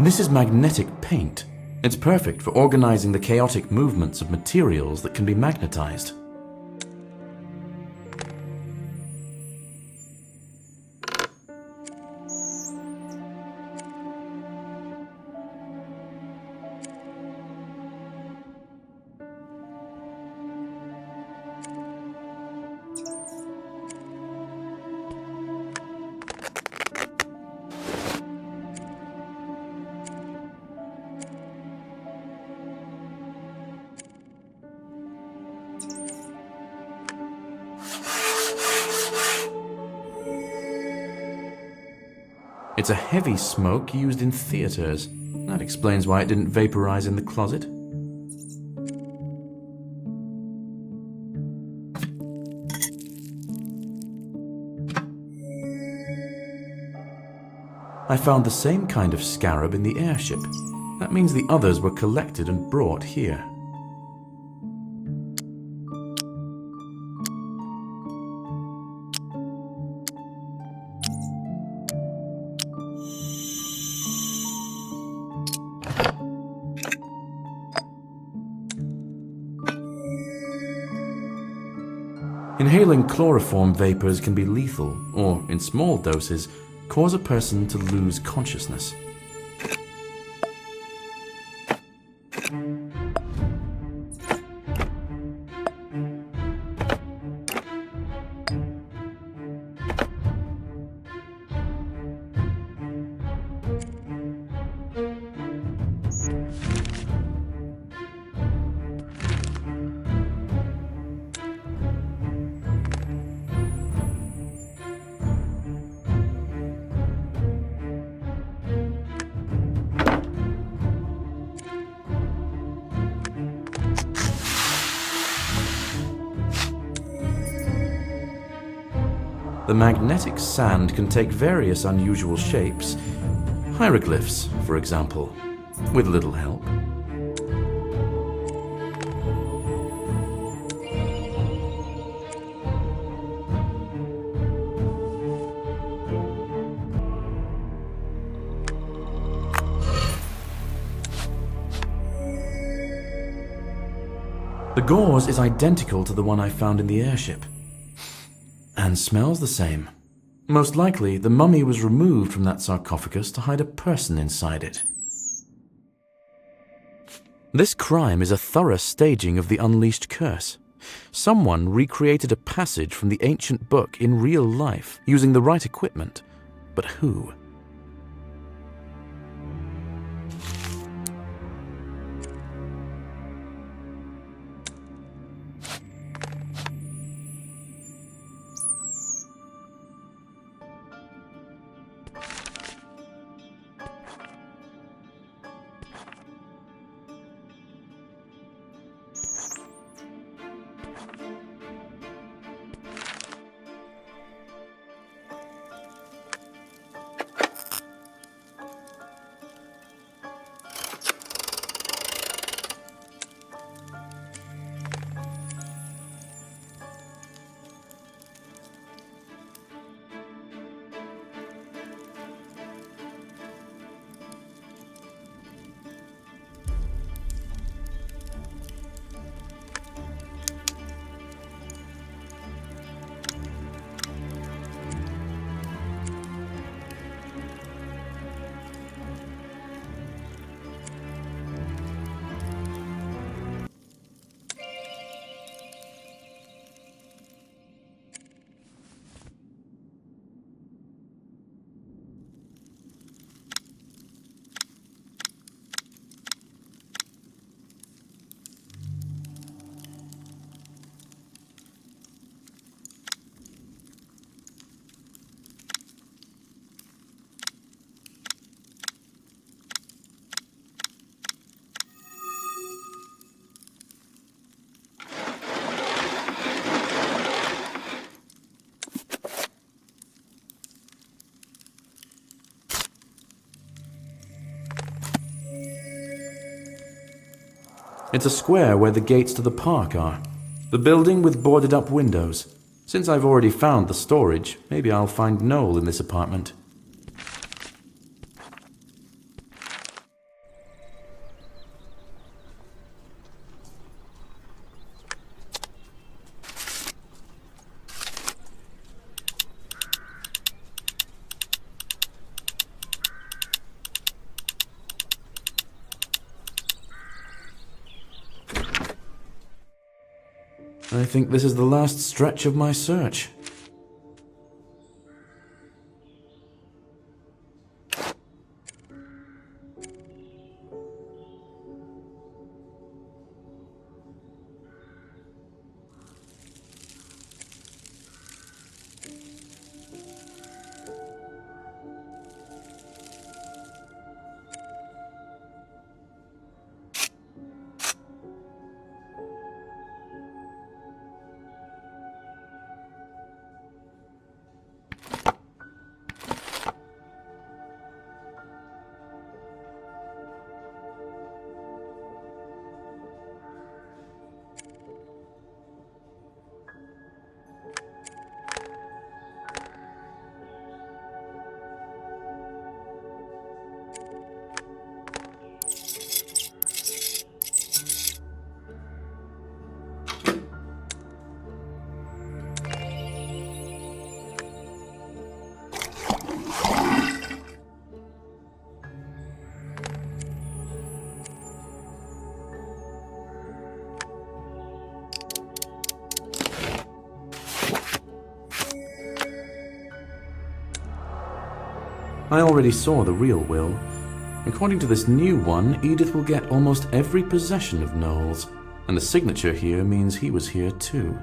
This is magnetic paint. It's perfect for organizing the chaotic movements of materials that can be magnetized. It's a heavy smoke used in theaters. That explains why it didn't vaporize in the closet. I found the same kind of scarab in the airship. That means the others were collected and brought here. Inhaling chloroform vapors can be lethal, or, in small doses, cause a person to lose consciousness. The magnetic sand can take various unusual shapes. Hieroglyphs, for example, with little help. The gauze is identical to the one I found in the airship. And smells the same. Most likely, the mummy was removed from that sarcophagus to hide a person inside it. This crime is a thorough staging of the Unleashed Curse. Someone recreated a passage from the ancient book in real life, using the right equipment. But who? It's a square where the gates to the park are. The building with boarded up windows. Since I've already found the storage, maybe I'll find Noel in this apartment. I think this is the last stretch of my search. I already saw the real will. According to this new one, Edith will get almost every possession of Knowles, and the signature here means he was here too.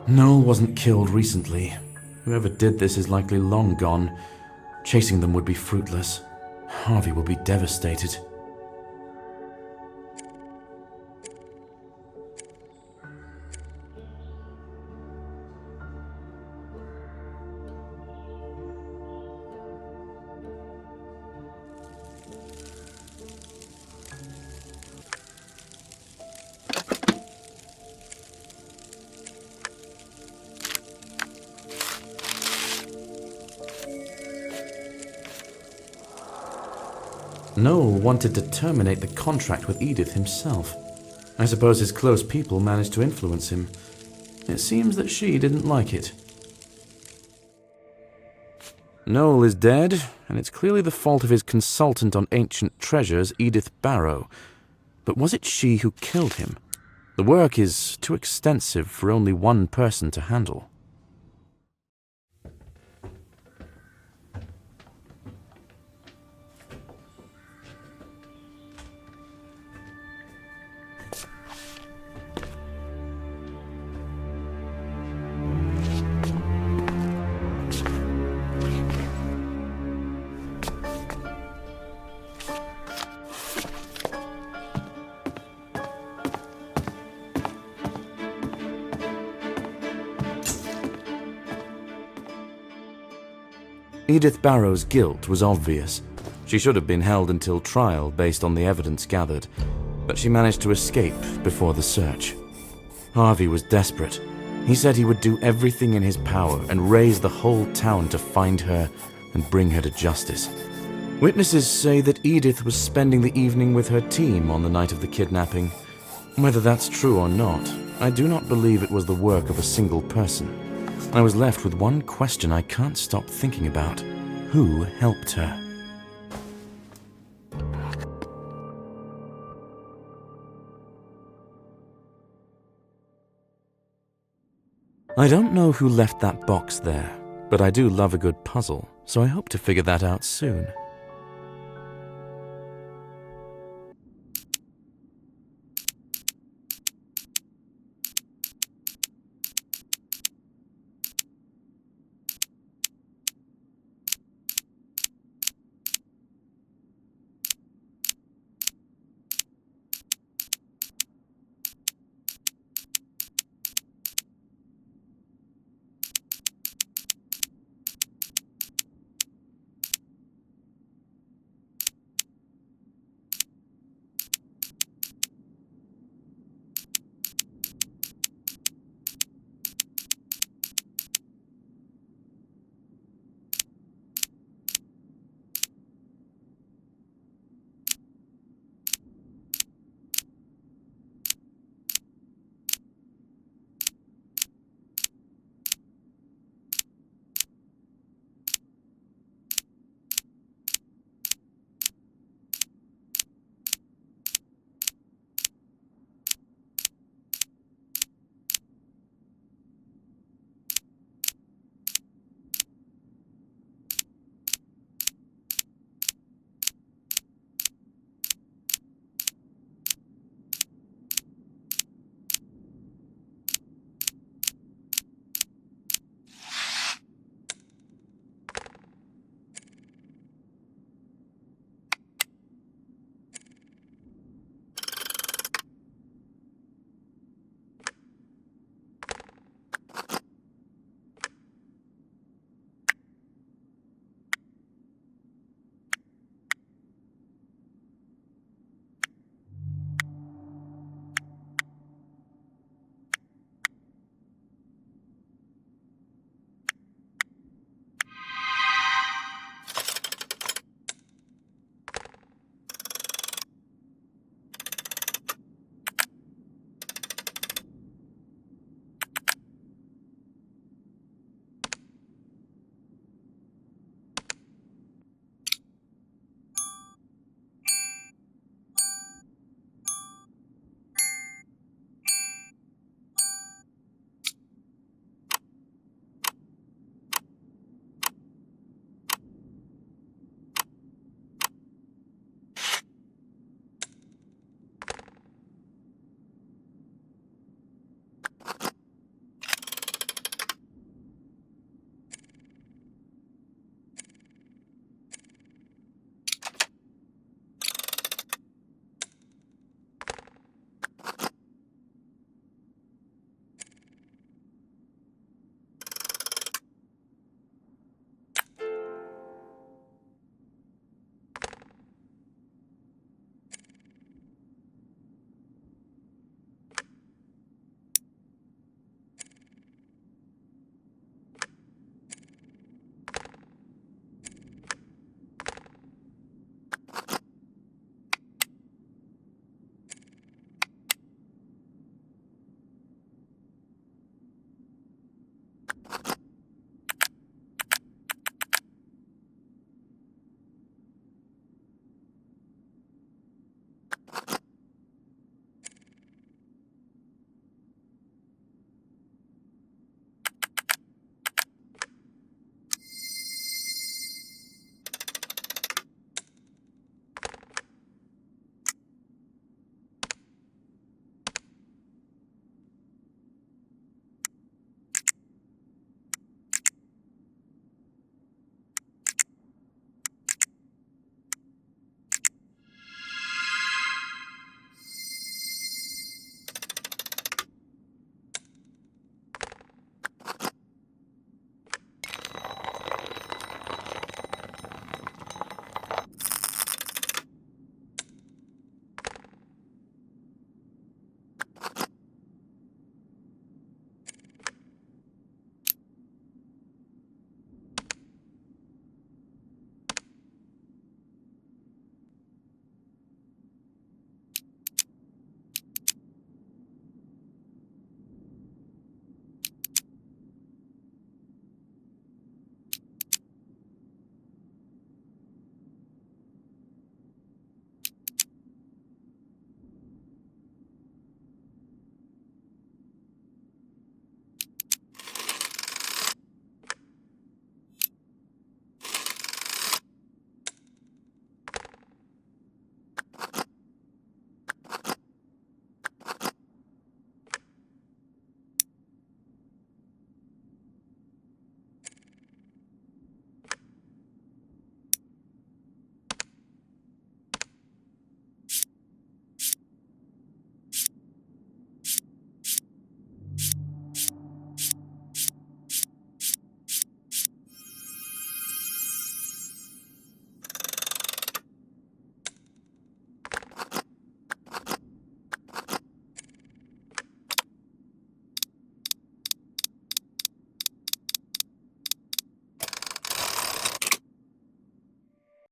Noel wasn't killed recently. Whoever did this is likely long gone. Chasing them would be fruitless. Harvey will be devastated. Noel wanted to terminate the contract with Edith himself. I suppose his close people managed to influence him. It seems that she didn't like it. Noel is dead, and it's clearly the fault of his consultant on ancient treasures, Edith Barrow. But was it she who killed him? The work is too extensive for only one person to handle. Edith Barrow's guilt was obvious. She should have been held until trial based on the evidence gathered, but she managed to escape before the search. Harvey was desperate. He said he would do everything in his power and raise the whole town to find her and bring her to justice. Witnesses say that Edith was spending the evening with her team on the night of the kidnapping. Whether that's true or not, I do not believe it was the work of a single person. I was left with one question I can't stop thinking about. Who helped her? I don't know who left that box there, but I do love a good puzzle, so I hope to figure that out soon.